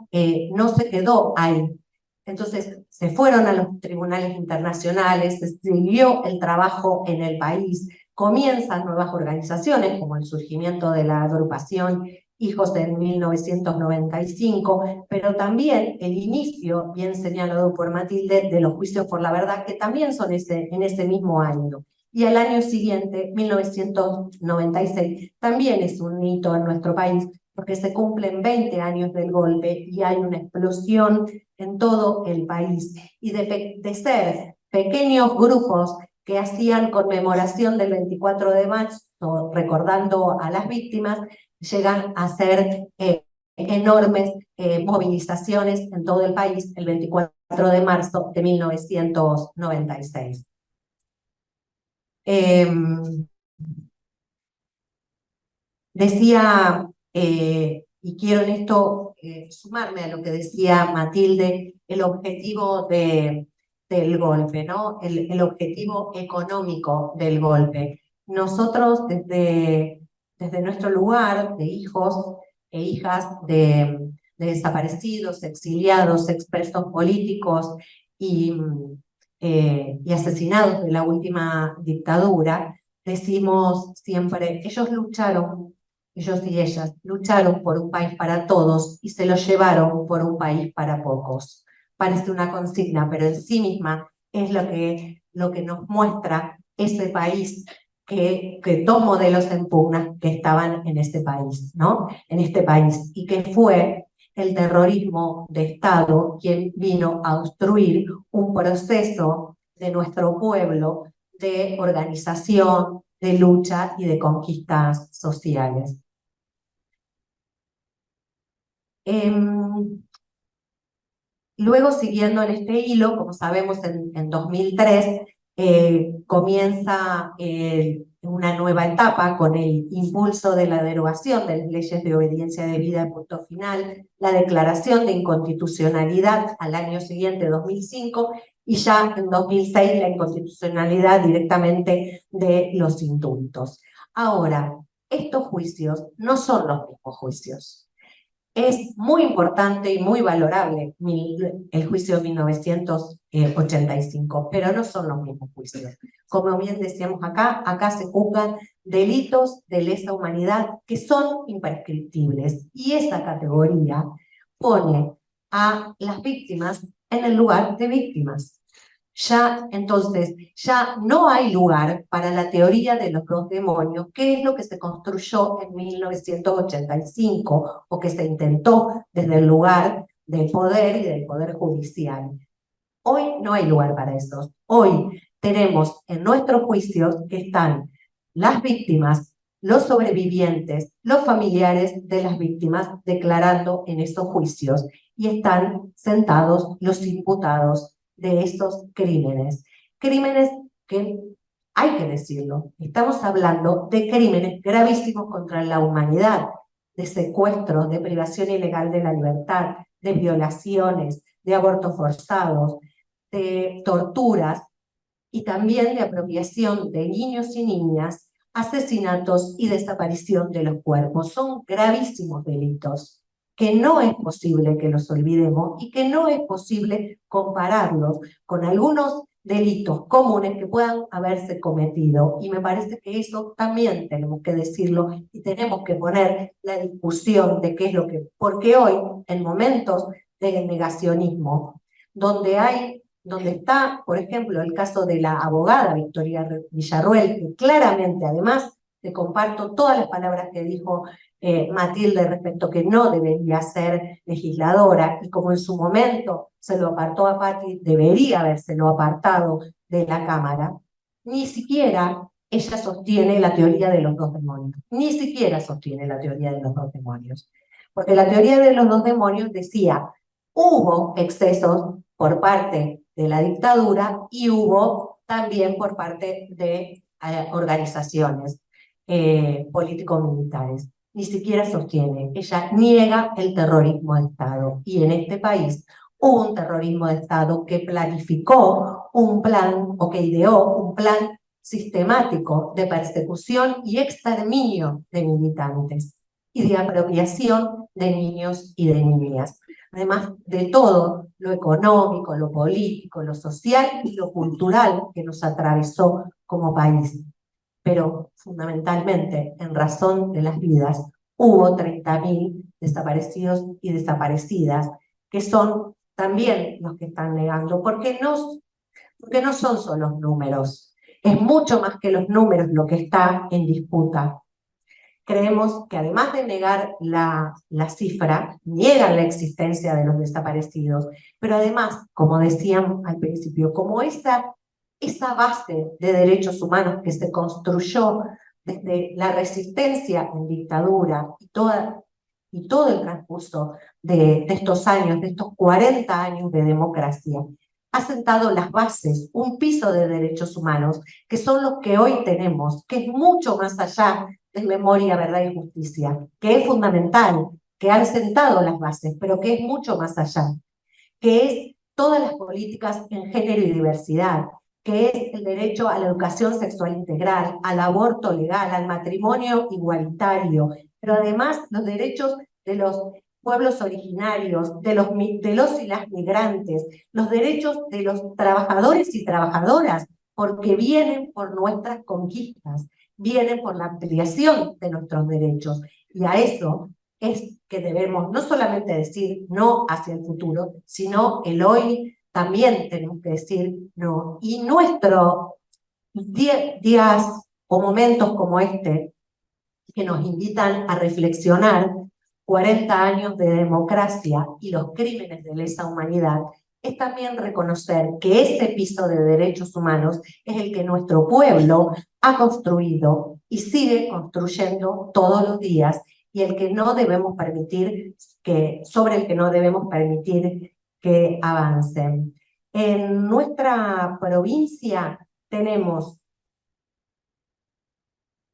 Speaker 3: no se quedó ahí. Entonces se fueron a los tribunales internacionales, se siguió el trabajo en el país, comienzan nuevas organizaciones como el surgimiento de la agrupación Hijos en 1995, pero también el inicio, bien señalado por Matilde, de los juicios por la verdad, que también son en ese mismo año. Y al año siguiente, 1996, también es un hito en nuestro país, porque se cumplen 20 años del golpe y hay una explosión en todo el país. Y de ser pequeños grupos que hacían conmemoración del 24 de marzo, recordando a las víctimas, llegan a ser enormes movilizaciones en todo el país el 24 de marzo de 1996. Decía, y quiero en esto sumarme a lo que decía Matilde, el objetivo del golpe, ¿no? El objetivo económico del golpe. Nosotros desde nuestro lugar de hijos e hijas de desaparecidos, exiliados, expresos políticos y asesinados de la última dictadura, decimos siempre, ellos y ellas lucharon por un país para todos y se lo llevaron por un país para pocos. Parece una consigna, pero en sí misma es lo que nos muestra ese país que dos modelos en pugna que estaban en ese país, ¿no? En este país, y que fue el terrorismo de Estado quien vino a obstruir un proceso de nuestro pueblo de organización, de lucha y de conquistas sociales. Luego, siguiendo en este hilo, como sabemos, en 2003 comienza una nueva etapa con el impulso de la derogación de las leyes de obediencia debida de punto final, la declaración de inconstitucionalidad al año siguiente, 2005, y ya en 2006 la inconstitucionalidad directamente de los indultos. Ahora, estos juicios no son los mismos juicios. Es muy importante y muy valorable el juicio de 1985, pero no son los mismos juicios. Como bien decíamos acá se juzgan delitos de lesa humanidad que son imprescriptibles, y esa categoría pone a las víctimas en el lugar de víctimas. Entonces, ya no hay lugar para la teoría de los dos demonios, que es lo que se construyó en 1985 o que se intentó desde el lugar del poder y del poder judicial. Hoy no hay lugar para eso. Hoy tenemos en nuestros juicios que están las víctimas, los sobrevivientes, los familiares de las víctimas declarando en esos juicios, y están sentados los imputados de estos crímenes. Crímenes que, hay que decirlo, estamos hablando de crímenes gravísimos contra la humanidad, de secuestros, de privación ilegal de la libertad, de violaciones, de abortos forzados, de torturas y también de apropiación de niños y niñas, asesinatos y desaparición de los cuerpos. Son gravísimos delitos que no es posible que los olvidemos y que no es posible compararlos con algunos delitos comunes que puedan haberse cometido. Y me parece que eso también tenemos que decirlo y tenemos que poner la discusión de qué es lo que... Porque hoy, en momentos de negacionismo, donde está, por ejemplo, el caso de la abogada Victoria Villarruel, que claramente, además, te comparto todas las palabras que dijo Matilde respecto que no debería ser legisladora, y como en su momento se lo apartó a Patti, debería habérselo apartado de la Cámara. Ni siquiera ella sostiene la teoría de los dos demonios. Ni siquiera sostiene la teoría de los dos demonios. Porque la teoría de los dos demonios decía, hubo excesos por parte de la dictadura y hubo también por parte de organizaciones político-militares. Ni siquiera sostiene, ella niega el terrorismo de Estado. Y en este país hubo un terrorismo de Estado que planificó un plan, o que ideó un plan sistemático de persecución y exterminio de militantes y de apropiación de niños y de niñas. Además de todo lo económico, lo político, lo social y lo cultural que nos atravesó como país. Pero fundamentalmente, en razón de las vidas, hubo 30.000 desaparecidos y desaparecidas, que son también los que están negando, porque no son solo números, es mucho más que los números lo que está en disputa. Creemos que además de negar la cifra, niegan la existencia de los desaparecidos, pero además, como decían al principio, como esa base de derechos humanos que se construyó desde la resistencia en dictadura y todo el transcurso de estos años, de estos 40 años de democracia, ha sentado las bases, un piso de derechos humanos, que son los que hoy tenemos, que es mucho más allá de memoria, verdad y justicia, que es fundamental, que han sentado las bases, pero que es mucho más allá, que es todas las políticas en género y diversidad, que es el derecho a la educación sexual integral, al aborto legal, al matrimonio igualitario, pero además los derechos de los pueblos originarios, de los y las migrantes, los derechos de los trabajadores y trabajadoras, porque vienen por nuestras conquistas, vienen por la ampliación de nuestros derechos. Y a eso es que debemos no solamente decir no hacia el futuro, sino el hoy también tenemos que decir no. Y nuestros días o momentos como este, que nos invitan a reflexionar 40 años de democracia y los crímenes de lesa humanidad, es también reconocer que ese piso de derechos humanos es el que nuestro pueblo ha construido y sigue construyendo todos los días, y el que no debemos permitir sobre el que no debemos permitir que avancen. En nuestra provincia tenemos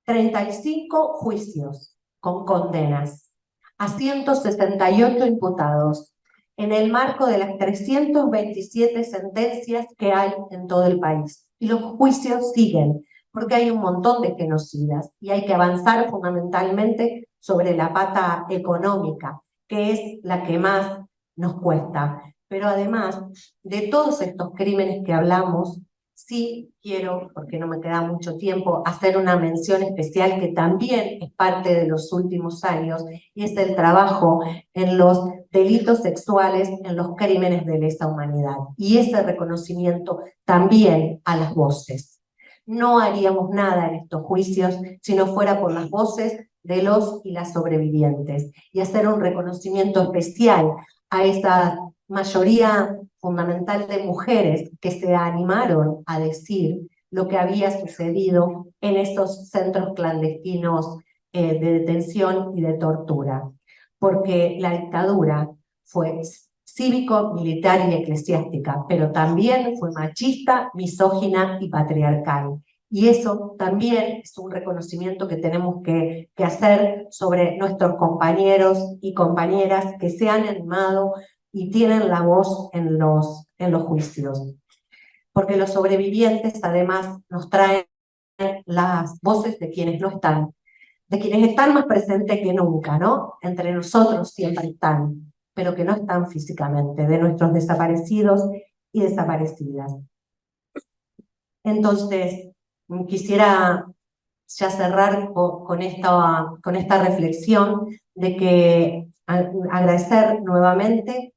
Speaker 3: 35 juicios con condenas a 168 imputados en el marco de las 327 sentencias que hay en todo el país. Y los juicios siguen, porque hay un montón de genocidas y hay que avanzar fundamentalmente sobre la pata económica, que es la que más nos cuesta. Pero además de todos estos crímenes que hablamos, sí quiero, porque no me queda mucho tiempo, hacer una mención especial que también es parte de los últimos años, y es el trabajo en los delitos sexuales, en los crímenes de lesa humanidad, y ese reconocimiento también a las voces. No haríamos nada en estos juicios si no fuera por las voces de los y las sobrevivientes, y hacer un reconocimiento especial a esa mayoría fundamental de mujeres que se animaron a decir lo que había sucedido en esos centros clandestinos de detención y de tortura. Porque la dictadura fue cívico, militar y eclesiástica, pero también fue machista, misógina y patriarcal. Y eso también es un reconocimiento que tenemos que hacer sobre nuestros compañeros y compañeras que se han animado y tienen la voz en los juicios. Porque los sobrevivientes además nos traen las voces de quienes no están, de quienes están más presentes que nunca, ¿no? Entre nosotros siempre están, pero que no están físicamente, de nuestros desaparecidos y desaparecidas. Entonces, quisiera ya cerrar con esta reflexión de que agradecer nuevamente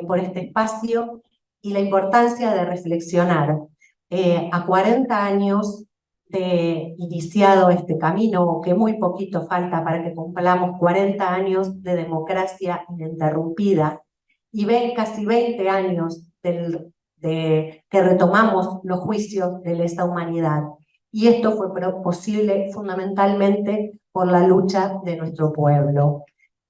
Speaker 3: por este espacio y la importancia de reflexionar a 40 años de iniciado este camino, que muy poquito falta para que cumplamos 40 años de democracia ininterrumpida, y ven casi 20 años que retomamos los juicios de lesa humanidad. Y esto fue posible fundamentalmente por la lucha de nuestro pueblo,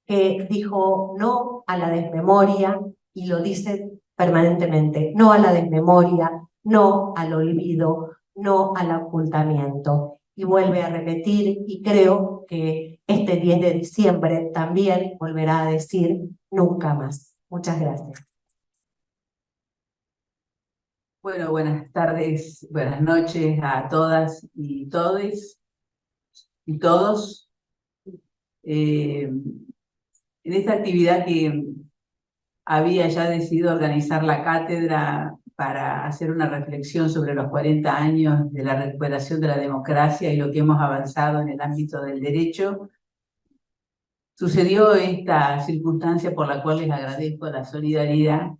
Speaker 3: que dijo no a la desmemoria, y lo dice permanentemente, no a la desmemoria, no al olvido, no al ocultamiento. Y vuelve a repetir, y creo que este 10 de diciembre también volverá a decir nunca más. Muchas gracias.
Speaker 4: Bueno, buenas tardes, buenas noches a todas y todes y todos. En esta actividad que había ya decidido organizar la cátedra para hacer una reflexión sobre los 40 años de la recuperación de la democracia y lo que hemos avanzado en el ámbito del derecho, sucedió esta circunstancia por la cual les agradezco la solidaridad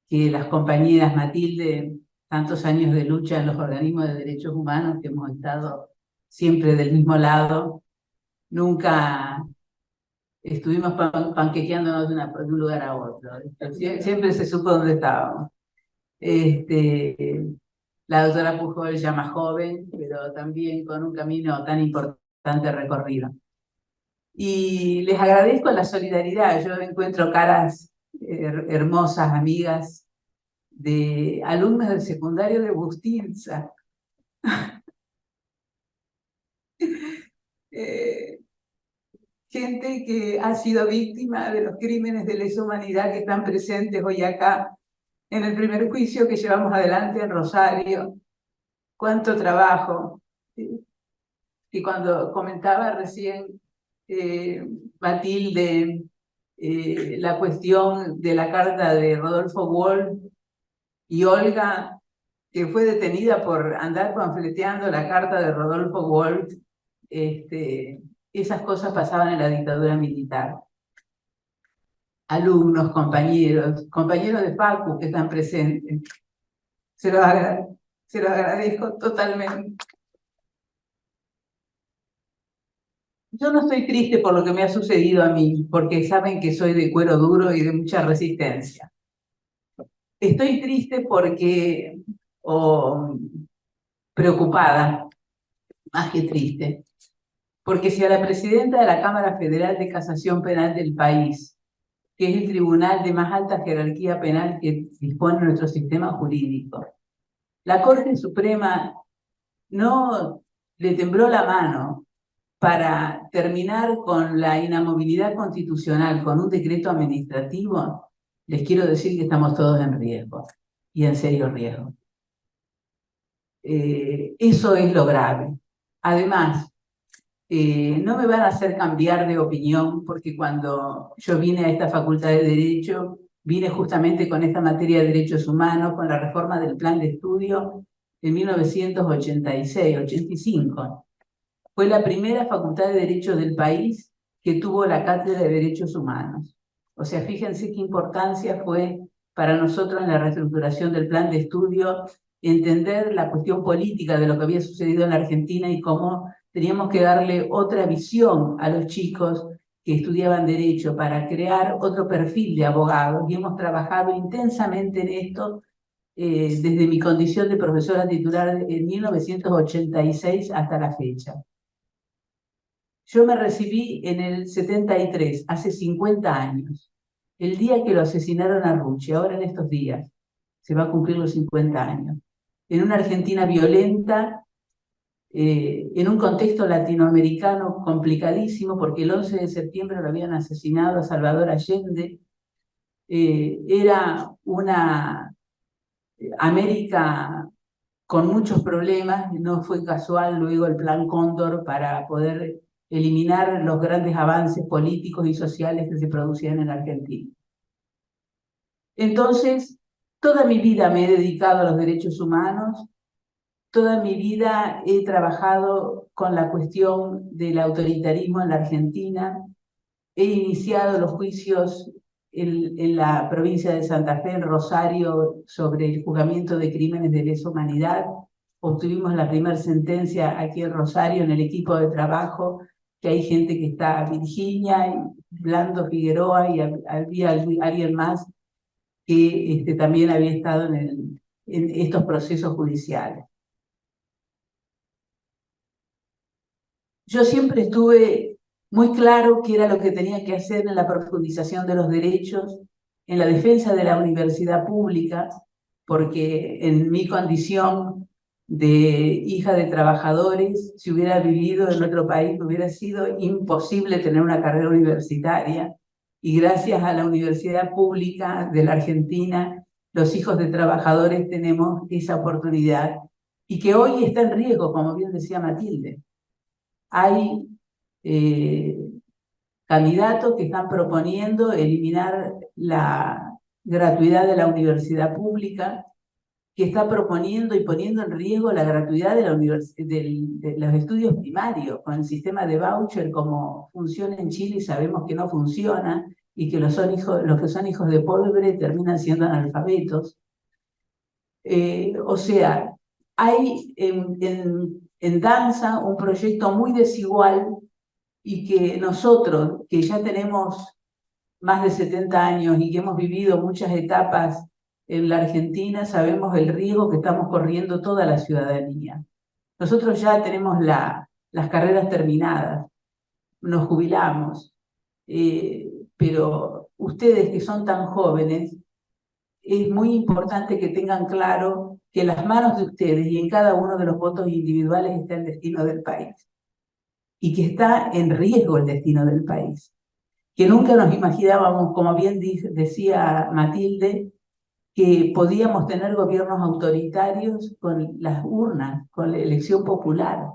Speaker 4: que las compañeras Matilde, tantos años de lucha en los organismos de derechos humanos, que hemos estado siempre del mismo lado, nunca estuvimos panquequeándonos de un lugar a otro. Siempre se supo dónde estábamos. La doctora Pujol ya más joven, pero también con un camino tan importante recorrido. Y les agradezco la solidaridad. Yo encuentro caras hermosas, amigas, de alumnos del secundario de Bustinza. Gente que ha sido víctima de los crímenes de lesa humanidad que están presentes hoy acá en el primer juicio que llevamos adelante en Rosario. Cuánto trabajo. Y cuando comentaba recién Matilde la cuestión de la carta de Rodolfo Wolf y Olga, que fue detenida por andar panfleteando la carta de Rodolfo Wolf, esas cosas pasaban en la dictadura militar. Alumnos, compañeros de Facu que están presentes, se los agradezco totalmente. Yo no estoy triste por lo que me ha sucedido a mí, porque saben que soy de cuero duro y de mucha resistencia. Estoy triste porque, o preocupada, más que triste, porque si a la presidenta de la Cámara Federal de Casación Penal del país, que es el tribunal de más alta jerarquía penal que dispone nuestro sistema jurídico, la Corte Suprema no le tembló la mano para terminar con la inamovilidad constitucional con un decreto administrativo, les quiero decir que estamos todos en riesgo, y en serio riesgo. Eso es lo grave. Además, no me van a hacer cambiar de opinión, porque cuando yo vine a esta Facultad de Derecho, vine justamente con esta materia de derechos humanos, con la reforma del plan de estudio en 1986-85. Fue la primera facultad de Derecho del país que tuvo la cátedra de Derechos Humanos. O sea, fíjense qué importancia fue para nosotros en la reestructuración del plan de estudio entender la cuestión política de lo que había sucedido en la Argentina y cómo teníamos que darle otra visión a los chicos que estudiaban Derecho para crear otro perfil de abogados. Y hemos trabajado intensamente en esto desde mi condición de profesora titular en 1986 hasta la fecha. Yo me recibí en el 73, hace 50 años, el día que lo asesinaron a Rucci, ahora en estos días, se va a cumplir los 50 años, en una Argentina violenta, en un contexto latinoamericano complicadísimo, porque el 11 de septiembre lo habían asesinado a Salvador Allende, era una América con muchos problemas, no fue casual luego el Plan Cóndor para poder eliminar los grandes avances políticos y sociales que se producían en Argentina. Entonces, toda mi vida me he dedicado a los derechos humanos, toda mi vida he trabajado con la cuestión del autoritarismo en la Argentina, he iniciado los juicios en la provincia de Santa Fe, en Rosario, sobre el juzgamiento de crímenes de lesa humanidad. Obtuvimos la primera sentencia aquí en Rosario en el equipo de trabajo, que hay gente que está, Virginia, y Blando Figueroa, y había alguien más que también había estado en estos procesos judiciales. yo siempre estuve muy claro qué era lo que tenía que hacer en la profundización de los derechos, en la defensa de la universidad pública, porque en mi condición de hija de trabajadores, si hubiera vivido en otro país, me hubiera sido imposible tener una carrera universitaria. Y gracias a la universidad pública de la Argentina, los hijos de trabajadores tenemos esa oportunidad y que hoy está en riesgo, como bien decía Matilde. Hay candidatos que están proponiendo eliminar la gratuidad de la universidad pública, que está proponiendo y poniendo en riesgo la gratuidad de los estudios primarios, con el sistema de voucher como funciona en Chile, y sabemos que no funciona, y que los que son hijos de pobre terminan siendo analfabetos. O sea, hay en danza un proyecto muy desigual y que nosotros, que ya tenemos más de 70 años y que hemos vivido muchas etapas en la Argentina, sabemos el riesgo que estamos corriendo toda la ciudadanía. Nosotros ya tenemos las carreras terminadas, nos jubilamos, pero ustedes que son tan jóvenes, es muy importante que tengan claro que en las manos de ustedes y en cada uno de los votos individuales está el destino del país y que está en riesgo el destino del país, que nunca nos imaginábamos, como bien decía Matilde, que podíamos tener gobiernos autoritarios con las urnas, con la elección popular.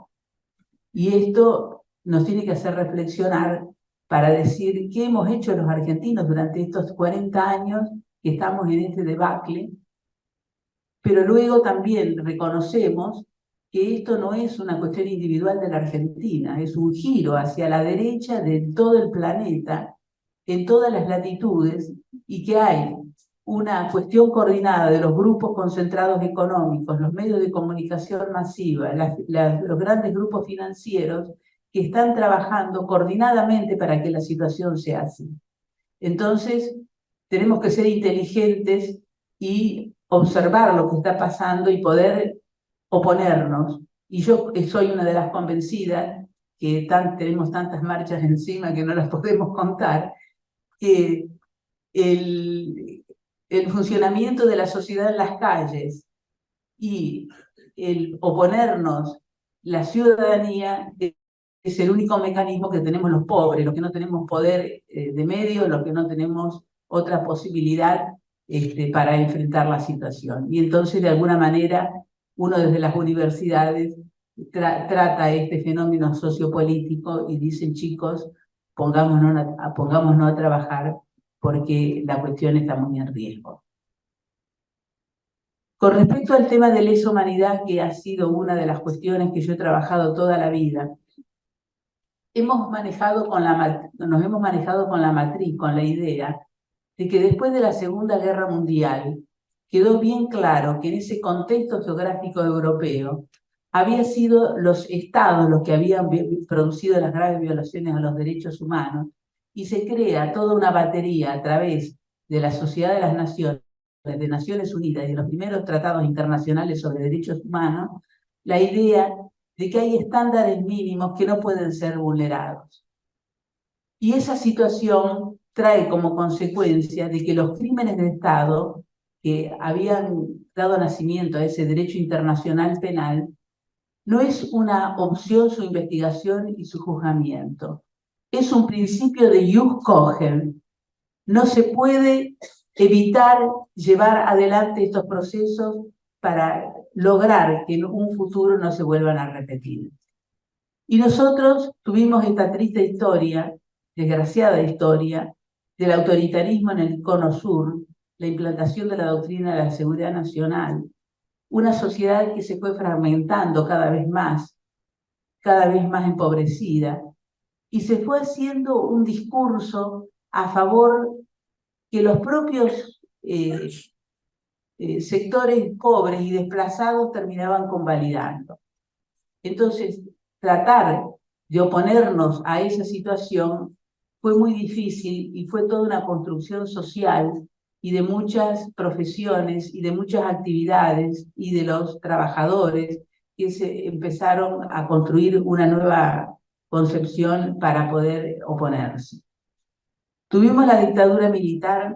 Speaker 4: Y esto nos tiene que hacer reflexionar para decir qué hemos hecho los argentinos durante estos 40 años que estamos en este debacle, pero luego también reconocemos que esto no es una cuestión individual de la Argentina, es un giro hacia la derecha de todo el planeta, en todas las latitudes, y que hay una cuestión coordinada de los grupos concentrados económicos, los medios de comunicación masiva, los grandes grupos financieros, que están trabajando coordinadamente para que la situación sea así. Entonces, tenemos que ser inteligentes y observar lo que está pasando y poder oponernos. Y yo soy una de las convencidas, que tenemos tantas marchas encima que no las podemos contar, que el funcionamiento de la sociedad en las calles y el oponernos, la ciudadanía, es el único mecanismo que tenemos los pobres, los que no tenemos poder de medio, los que no tenemos otra posibilidad para enfrentar la situación. Y entonces, de alguna manera, uno desde las universidades trata este fenómeno sociopolítico y dicen, chicos, pongámonos a trabajar porque la cuestión está muy en riesgo. Con respecto al tema de lesa humanidad, que ha sido una de las cuestiones que yo he trabajado toda la vida, nos hemos manejado con la matriz, con la idea de que después de la Segunda Guerra Mundial quedó bien claro que en ese contexto geográfico europeo habían sido los estados los que habían producido las graves violaciones a los derechos humanos, y se crea toda una batería a través de la Sociedad de las Naciones, de Naciones Unidas y de los primeros tratados internacionales sobre derechos humanos, la idea de que hay estándares mínimos que no pueden ser vulnerados. Y esa situación trae como consecuencia de que los crímenes de Estado que habían dado nacimiento a ese derecho internacional penal, no es una opción su investigación y su juzgamiento. Es un principio de jus cogens. No se puede evitar llevar adelante estos procesos para lograr que en un futuro no se vuelvan a repetir. Y nosotros tuvimos esta triste historia, desgraciada historia, del autoritarismo en el Cono Sur, la implantación de la doctrina de la seguridad nacional, una sociedad que se fue fragmentando cada vez más empobrecida, y se fue haciendo un discurso a favor que los propios sectores pobres y desplazados terminaban convalidando. Entonces, tratar de oponernos a esa situación fue muy difícil y fue toda una construcción social y de muchas profesiones y de muchas actividades y de los trabajadores que se empezaron a construir una nueva concepción para poder oponerse. Tuvimos la dictadura militar,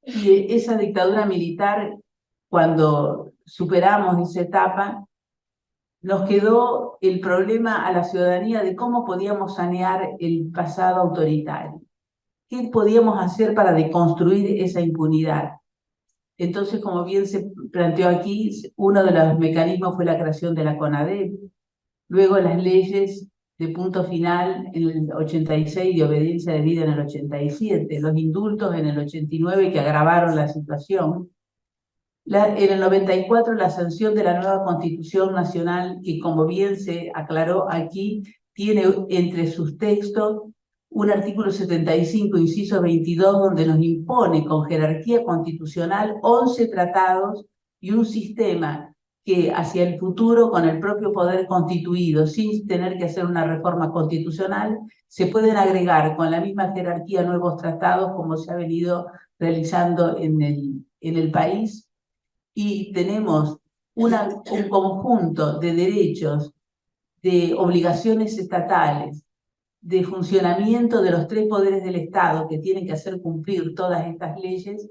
Speaker 4: y esa dictadura militar, cuando superamos esa etapa, nos quedó el problema a la ciudadanía de cómo podíamos sanear el pasado autoritario. ¿Qué podíamos hacer para deconstruir esa impunidad? Entonces, como bien se planteó aquí, uno de los mecanismos fue la creación de la CONADEP, luego las leyes de punto final en el 86 y obediencia debida en el 87, los indultos en el 89 que agravaron la situación, en el 94 la sanción de la nueva Constitución Nacional, que como bien se aclaró aquí, tiene entre sus textos un artículo 75, inciso 22, donde nos impone con jerarquía constitucional 11 tratados y un sistema que hacia el futuro, con el propio poder constituido, sin tener que hacer una reforma constitucional, se pueden agregar con la misma jerarquía nuevos tratados como se ha venido realizando en el país. Y tenemos un conjunto de derechos, de obligaciones estatales, de funcionamiento de los 3 poderes del Estado que tienen que hacer cumplir todas estas leyes,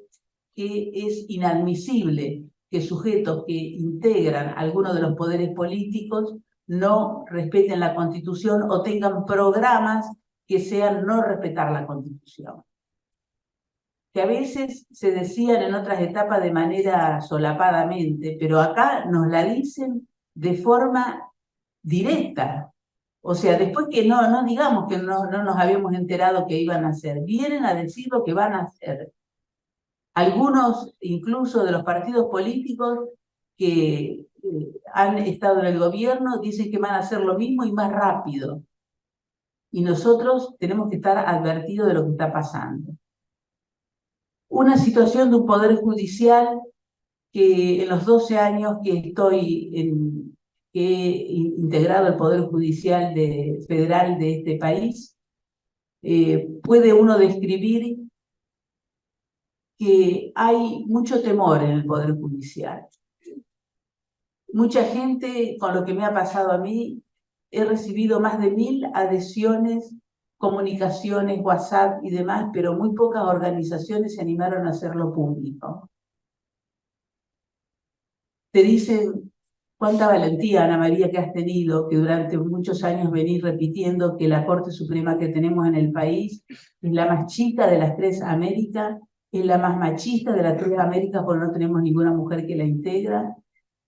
Speaker 4: que es inadmisible que sujetos que integran algunos de los poderes políticos no respeten la Constitución o tengan programas que sean no respetar la Constitución. Que a veces se decían en otras etapas de manera solapadamente, pero acá nos la dicen de forma directa. O sea, después que no digamos que no nos habíamos enterado que iban a hacer, vienen a decir lo que van a hacer. Algunos, incluso de los partidos políticos que han estado en el gobierno, dicen que van a hacer lo mismo y más rápido. Y nosotros tenemos que estar advertidos de lo que está pasando. Una situación de un poder judicial que en los 12 años que que he integrado el Poder Judicial Federal de este país, puede uno describir que hay mucho temor en el Poder Judicial. Mucha gente, con lo que me ha pasado a mí, he recibido más de 1000 adhesiones, comunicaciones, WhatsApp y demás, pero muy pocas organizaciones se animaron a hacerlo público. Te dicen cuánta valentía, Ana María, que has tenido, que durante muchos años venís repitiendo que la Corte Suprema que tenemos en el país es la más chica de las 3 Américas, es la más machista de las 3 Américas porque no tenemos ninguna mujer que la integra,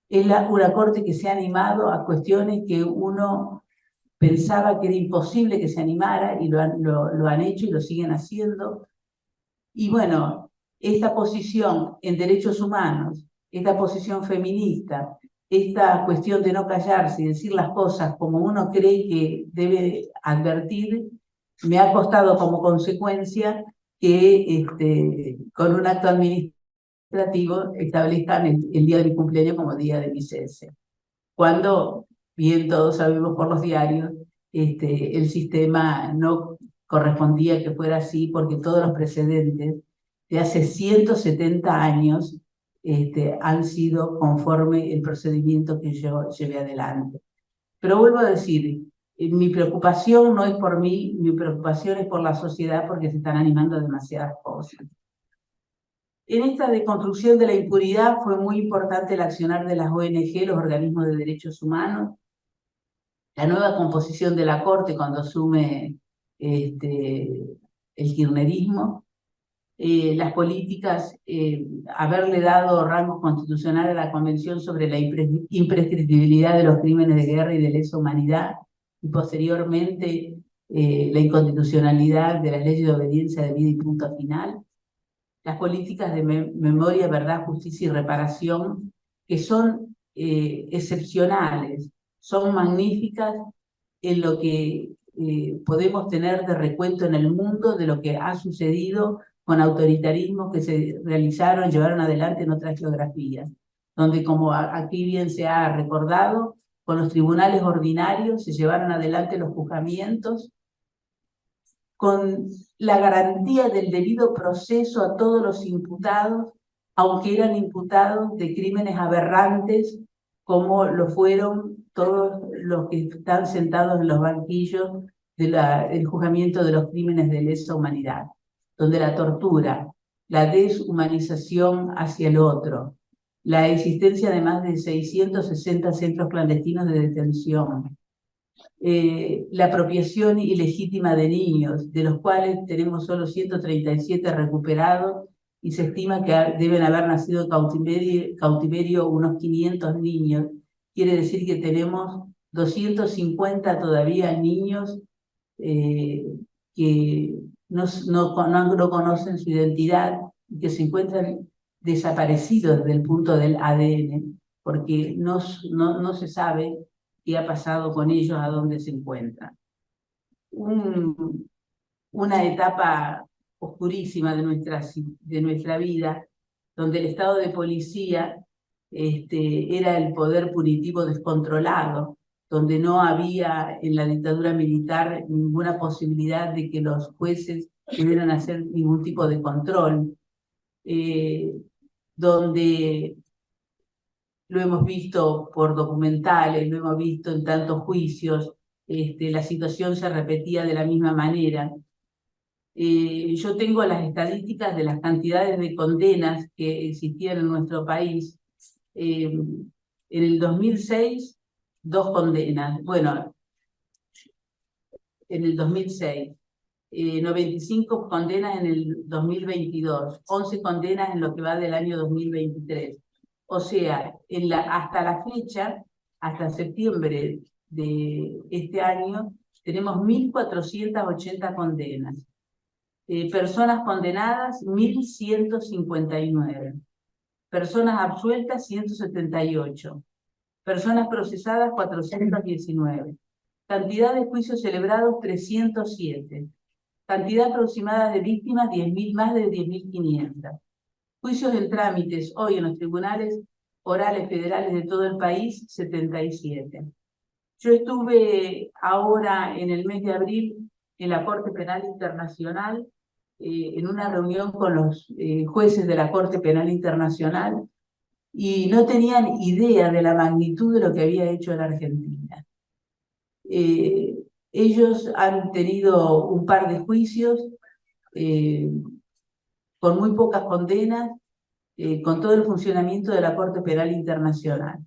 Speaker 4: es una Corte que se ha animado a cuestiones que uno pensaba que era imposible que se animara y lo han hecho y lo siguen haciendo. Y bueno, esta posición en derechos humanos, esta posición feminista, esta cuestión de no callarse y decir las cosas como uno cree que debe advertir, me ha costado como consecuencia que con un acto administrativo establezcan el día de mi cumpleaños como día de mi cese. Cuando, bien todos sabemos por los diarios, el sistema no correspondía que fuera así porque todos los precedentes de hace 170 años han sido conforme el procedimiento que yo llevé adelante. Pero vuelvo a decir, mi preocupación no es por mí, mi preocupación es por la sociedad porque se están animando demasiadas cosas. En esta deconstrucción de la impunidad fue muy importante el accionar de las ONG, los organismos de derechos humanos, la nueva composición de la Corte cuando asume el kirchnerismo, las políticas, haberle dado rango constitucional a la Convención sobre la imprescriptibilidad de los crímenes de guerra y de lesa humanidad, y posteriormente la inconstitucionalidad de las leyes de obediencia debida y punto final, las políticas de memoria, verdad, justicia y reparación, que son excepcionales, son magníficas en lo que podemos tener de recuento en el mundo de lo que ha sucedido con autoritarismos que se realizaron, llevaron adelante en otras geografías, donde como aquí bien se ha recordado, con los tribunales ordinarios se llevaron adelante los juzgamientos, con la garantía del debido proceso a todos los imputados, aunque eran imputados de crímenes aberrantes, como lo fueron todos los que están sentados en los banquillos del juzgamiento de los crímenes de lesa humanidad, donde la tortura, la deshumanización hacia el otro, la existencia de más de 660 centros clandestinos de detención, la apropiación ilegítima de niños, de los cuales tenemos solo 137 recuperados y se estima que deben haber nacido en cautiverio unos 500 niños. Quiere decir que tenemos 250 todavía niños que no conocen su identidad y que se encuentran desaparecidos desde el punto del ADN, porque no se sabe qué ha pasado con ellos, a dónde se encuentran. Una etapa oscurísima de nuestra vida, donde el estado de policía era el poder punitivo descontrolado, donde no había en la dictadura militar ninguna posibilidad de que los jueces pudieran hacer ningún tipo de control, donde lo hemos visto por documentales, lo hemos visto en tantos juicios, la situación se repetía de la misma manera. Yo tengo las estadísticas de las cantidades de condenas que existían en nuestro país. En el 2006, 2 condenas. Bueno, en el 2006. 95 condenas en el 2022, 11 condenas en lo que va del año 2023. O sea, hasta la fecha, hasta septiembre de este año, tenemos 1.480 condenas. Personas condenadas, 1.159. Personas absueltas, 178. Personas procesadas, 419. Cantidad de juicios celebrados, 307. Cantidad aproximada de víctimas, más de 10.500. Juicios en trámites hoy en los tribunales orales federales de todo el país, 77. Yo estuve ahora en el mes de abril en la Corte Penal Internacional, en una reunión con los jueces de la Corte Penal Internacional, y no tenían idea de la magnitud de lo que había hecho la Argentina. Ellos han tenido un par de juicios con muy pocas condenas, con todo el funcionamiento de la Corte Penal Internacional.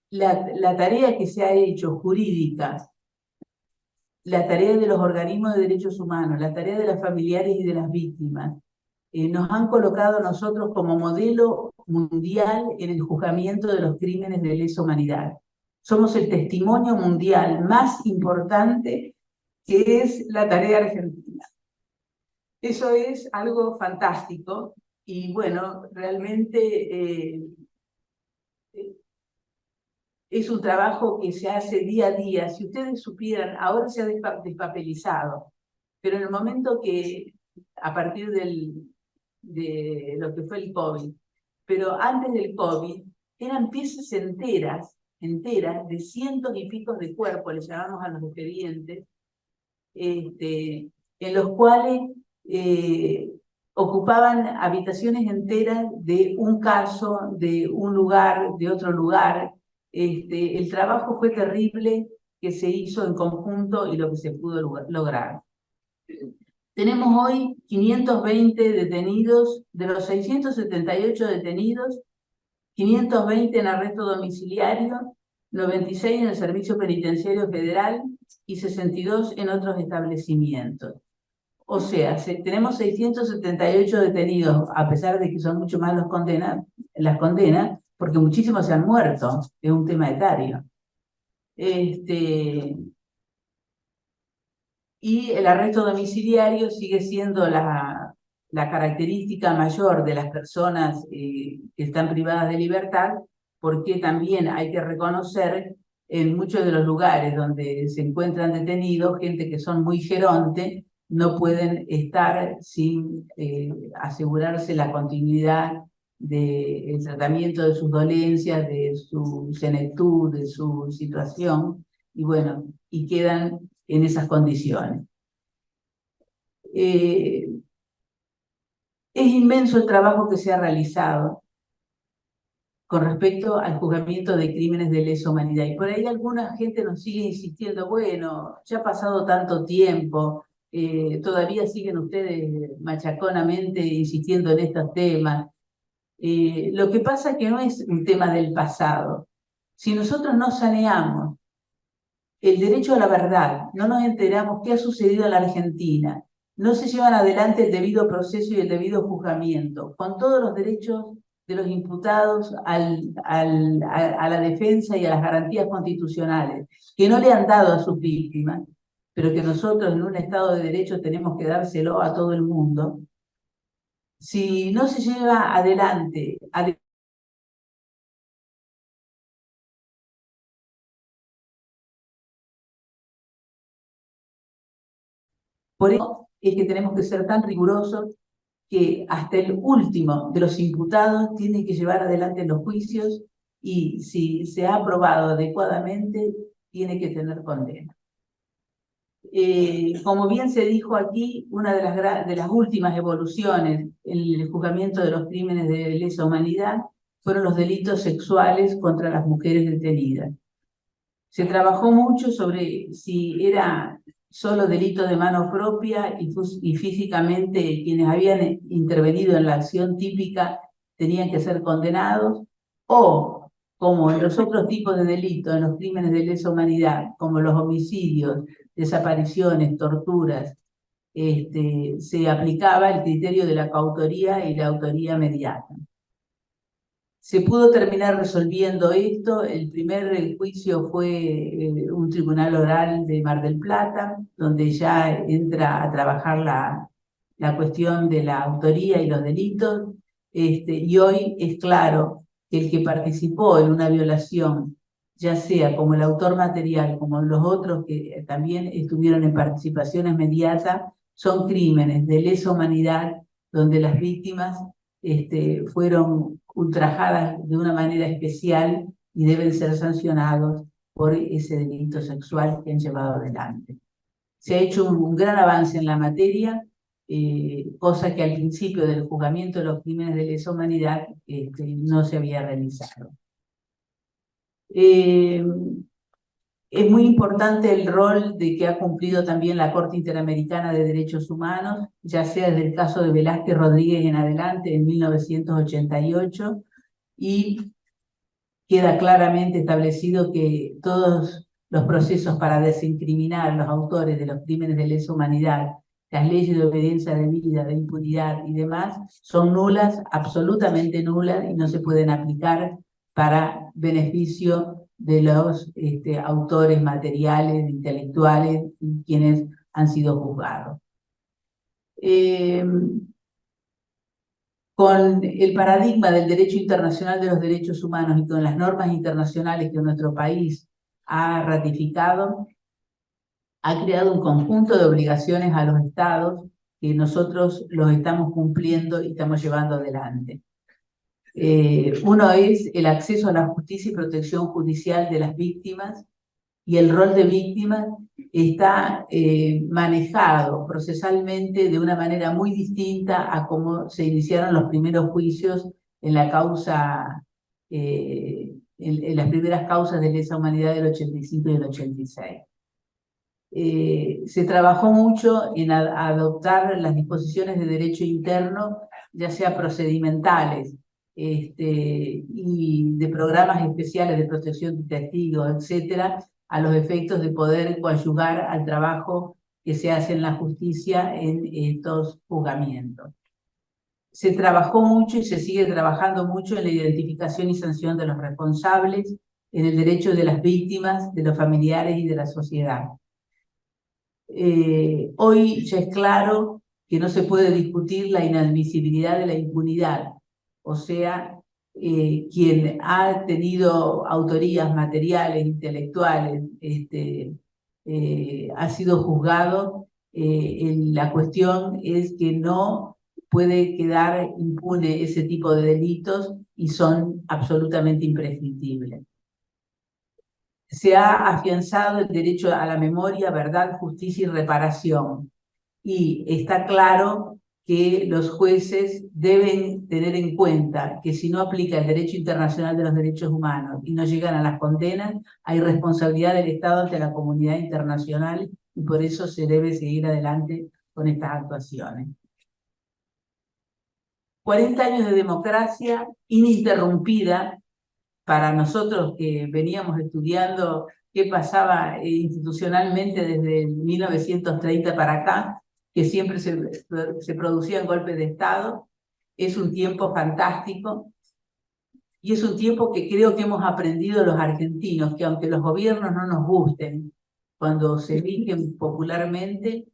Speaker 4: La tarea que se ha hecho jurídica, la tarea de los organismos de derechos humanos, la tarea de los familiares y de las víctimas, nos han colocado a nosotros como modelo mundial en el juzgamiento de los crímenes de lesa humanidad. Somos el testimonio mundial más importante que es la tarea argentina. Eso es algo fantástico y bueno, realmente es un trabajo que se hace día a día. Si ustedes supieran, ahora se ha despapelizado, pero en el momento que, a partir de lo que fue el COVID, pero antes del COVID, eran piezas enteras de cientos y picos de cuerpos, les llamamos a los expedientes, en los cuales ocupaban habitaciones enteras de un caso, de un lugar, de otro lugar. El trabajo fue terrible que se hizo en conjunto y lo que se pudo lograr. Tenemos hoy 520 detenidos, de los 678 detenidos, 520 en arresto domiciliario, 96 en el Servicio Penitenciario Federal y 62 en otros establecimientos. O sea, tenemos 678 detenidos, a pesar de que son mucho más las condenas, porque muchísimos se han muerto, es un tema etario. Y el arresto domiciliario sigue siendo la característica mayor de las personas que están privadas de libertad, porque también hay que reconocer en muchos de los lugares donde se encuentran detenidos, gente que son muy geronte, no pueden estar sin asegurarse la continuidad del tratamiento de sus dolencias, de su senectud, de su situación, y bueno, y quedan en esas condiciones. Es inmenso el trabajo que se ha realizado. con respecto al juzgamiento de crímenes de lesa humanidad. Y por ahí alguna gente nos sigue insistiendo, bueno, ya ha pasado tanto tiempo, todavía siguen ustedes machaconamente insistiendo en estos temas. Lo que pasa es que no es un tema del pasado. Si nosotros no saneamos el derecho a la verdad, no nos enteramos qué ha sucedido en la Argentina, no se llevan adelante el debido proceso y el debido juzgamiento, con todos los derechos de los imputados a la defensa y a las garantías constitucionales, que no le han dado a sus víctimas, pero que nosotros en un Estado de Derecho tenemos que dárselo a todo el mundo. Si no se lleva adelante, por eso es que tenemos que ser tan rigurosos que hasta el último de los imputados tiene que llevar adelante los juicios y si se ha aprobado adecuadamente, tiene que tener condena. Como bien se dijo aquí, una de las últimas evoluciones en el juzgamiento de los crímenes de lesa humanidad fueron los delitos sexuales contra las mujeres detenidas. Se trabajó mucho sobre si era solo delito de mano propia y físicamente quienes habían intervenido en la acción típica tenían que ser condenados, o como en los otros tipos de delitos, en los crímenes de lesa humanidad, como los homicidios, desapariciones, torturas, se aplicaba el criterio de la coautoría y la autoría mediata. Se pudo terminar resolviendo esto. El primer juicio fue un tribunal oral de Mar del Plata, donde ya entra a trabajar la cuestión de la autoría y los delitos. Y hoy es claro que el que participó en una violación, ya sea como el autor material, como los otros que también estuvieron en participaciones mediatas, son crímenes de lesa humanidad, donde las víctimas fueron ultrajadas de una manera especial y deben ser sancionados por ese delito sexual que han llevado adelante. Se ha hecho un gran avance en la materia, cosa que al principio del juzgamiento de los crímenes de lesa humanidad no se había realizado. Es muy importante el rol de que ha cumplido también la Corte Interamericana de Derechos Humanos, ya sea desde el caso de Velázquez Rodríguez en adelante, en 1988, y queda claramente establecido que todos los procesos para desincriminar a los autores de los crímenes de lesa humanidad, las leyes de obediencia debida, de impunidad y demás, son nulas, absolutamente nulas, y no se pueden aplicar para beneficio de los autores materiales, intelectuales, y quienes han sido juzgados. Con el paradigma del derecho internacional de los derechos humanos y con las normas internacionales que nuestro país ha ratificado, ha creado un conjunto de obligaciones a los estados que nosotros los estamos cumpliendo y estamos llevando adelante. Uno es el acceso a la justicia y protección judicial de las víctimas, y el rol de víctima está manejado procesalmente de una manera muy distinta a cómo se iniciaron los primeros juicios en la causa, en las primeras causas de lesa humanidad del 85 y del 86. Se trabajó mucho en adoptar las disposiciones de derecho interno, ya sea procedimentales y de programas especiales de protección de testigos, etcétera, a los efectos de poder coadyuvar al trabajo que se hace en la justicia en estos juzgamientos. Se trabajó mucho y se sigue trabajando mucho en la identificación y sanción de los responsables, en el derecho de las víctimas, de los familiares y de la sociedad. Hoy ya es claro que no se puede discutir la inadmisibilidad de la impunidad, o sea, quien ha tenido autorías materiales, intelectuales, ha sido juzgado. La cuestión es que no puede quedar impune ese tipo de delitos y son absolutamente imprescriptibles. Se ha afianzado el derecho a la memoria, verdad, justicia y reparación. Y está claro que los jueces deben tener en cuenta que si no aplica el derecho internacional de los derechos humanos y no llegan a las condenas, hay responsabilidad del Estado ante la comunidad internacional y por eso se debe seguir adelante con estas actuaciones. 40 años de democracia ininterrumpida para nosotros que veníamos estudiando qué pasaba institucionalmente desde 1930 para acá, que siempre se producían golpes de Estado. Es un tiempo fantástico y es un tiempo que creo que hemos aprendido los argentinos, que aunque los gobiernos no nos gusten, cuando se eligen popularmente,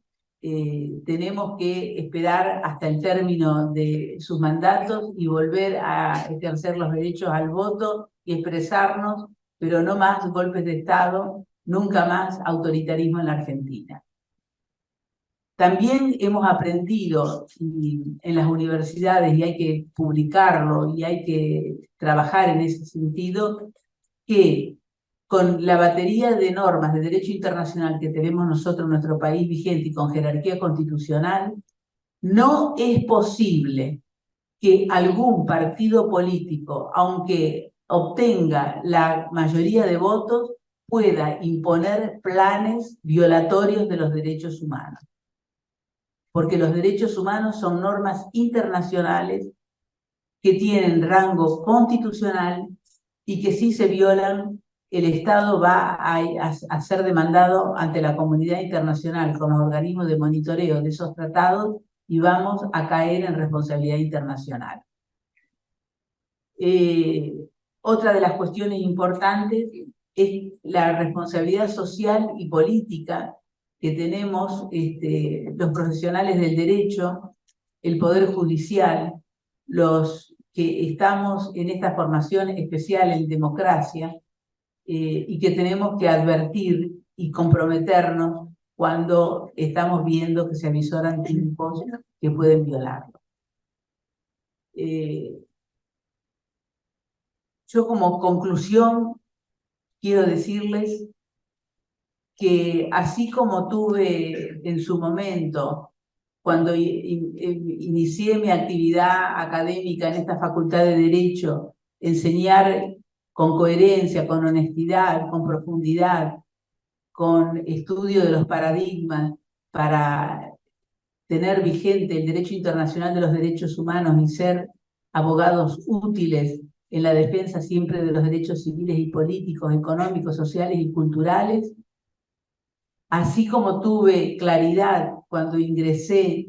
Speaker 4: tenemos que esperar hasta el término de sus mandatos y volver a ejercer los derechos al voto y expresarnos, pero no más golpes de Estado, nunca más autoritarismo en la Argentina. También hemos aprendido en las universidades, y hay que publicarlo y hay que trabajar en ese sentido, que con la batería de normas de derecho internacional que tenemos nosotros en nuestro país vigente y con jerarquía constitucional, no es posible que algún partido político, aunque obtenga la mayoría de votos, pueda imponer planes violatorios de los derechos humanos. Porque los derechos humanos son normas internacionales que tienen rango constitucional y que si se violan, el Estado va a ser demandado ante la comunidad internacional con los organismos de monitoreo de esos tratados y vamos a caer en responsabilidad internacional. Otra de las cuestiones importantes es la responsabilidad social y política que tenemos los profesionales del derecho, el Poder Judicial, los que estamos en esta formación especial en democracia y que tenemos que advertir y comprometernos cuando estamos viendo que se avisoran tiempos que pueden violarlo. Yo como conclusión quiero decirles que así como tuve en su momento, cuando inicié mi actividad académica en esta Facultad de Derecho, enseñar con coherencia, con honestidad, con profundidad, con estudio de los paradigmas para tener vigente el derecho internacional de los derechos humanos y ser abogados útiles en la defensa siempre de los derechos civiles y políticos, económicos, sociales y culturales. Así como tuve claridad cuando ingresé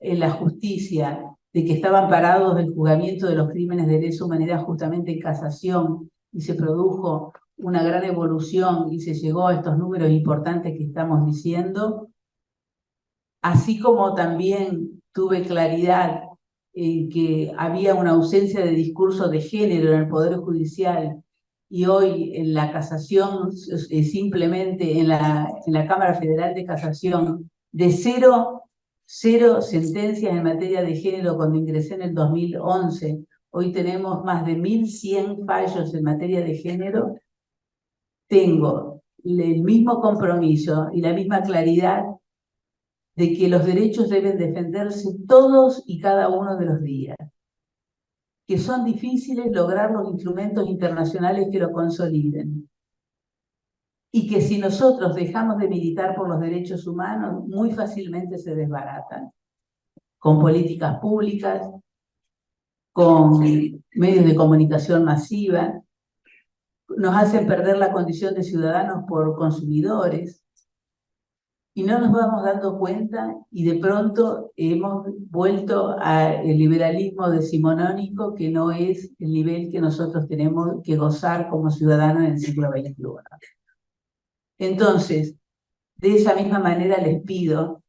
Speaker 4: en la justicia de que estaban parados el juzgamiento de los crímenes de lesa humanidad justamente en casación y se produjo una gran evolución y se llegó a estos números importantes que estamos diciendo, así como también tuve claridad en que había una ausencia de discurso de género en el Poder Judicial y hoy en la casación, simplemente en la Cámara Federal de Casación, de cero sentencias en materia de género cuando ingresé en el 2011, hoy tenemos más de 1.100 fallos en materia de género, tengo el mismo compromiso y la misma claridad de que los derechos deben defenderse todos y cada uno de los días, que son difíciles lograr los instrumentos internacionales que lo consoliden, y que si nosotros dejamos de militar por los derechos humanos, muy fácilmente se desbaratan, con políticas públicas, con medios de comunicación masiva, nos hacen perder la condición de ciudadanos por consumidores, y no nos vamos dando cuenta y de pronto hemos vuelto al liberalismo decimonónico que no es el nivel que nosotros tenemos que gozar como ciudadanos en el siglo XXI. Entonces, de esa misma manera les pido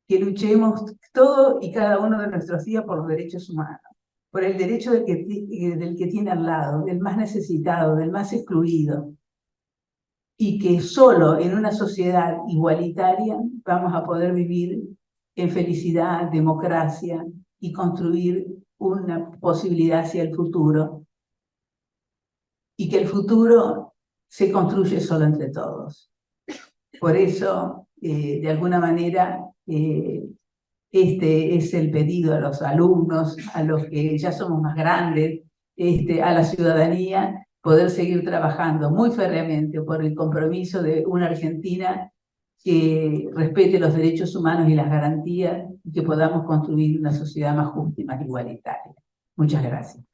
Speaker 4: que luchemos todo y cada uno de nuestros días por los derechos humanos, por el derecho del que tiene al lado, del más necesitado, del más excluido, y que solo en una sociedad igualitaria vamos a poder vivir en felicidad, democracia y construir una posibilidad hacia el futuro. Y que el futuro se construye solo entre todos. Por eso, de alguna manera, Este es el pedido a los alumnos, a los que ya somos más grandes, a la ciudadanía, poder seguir trabajando muy férreamente por el compromiso de una Argentina que respete los derechos humanos y las garantías y que podamos construir una sociedad más justa y más igualitaria. Muchas gracias.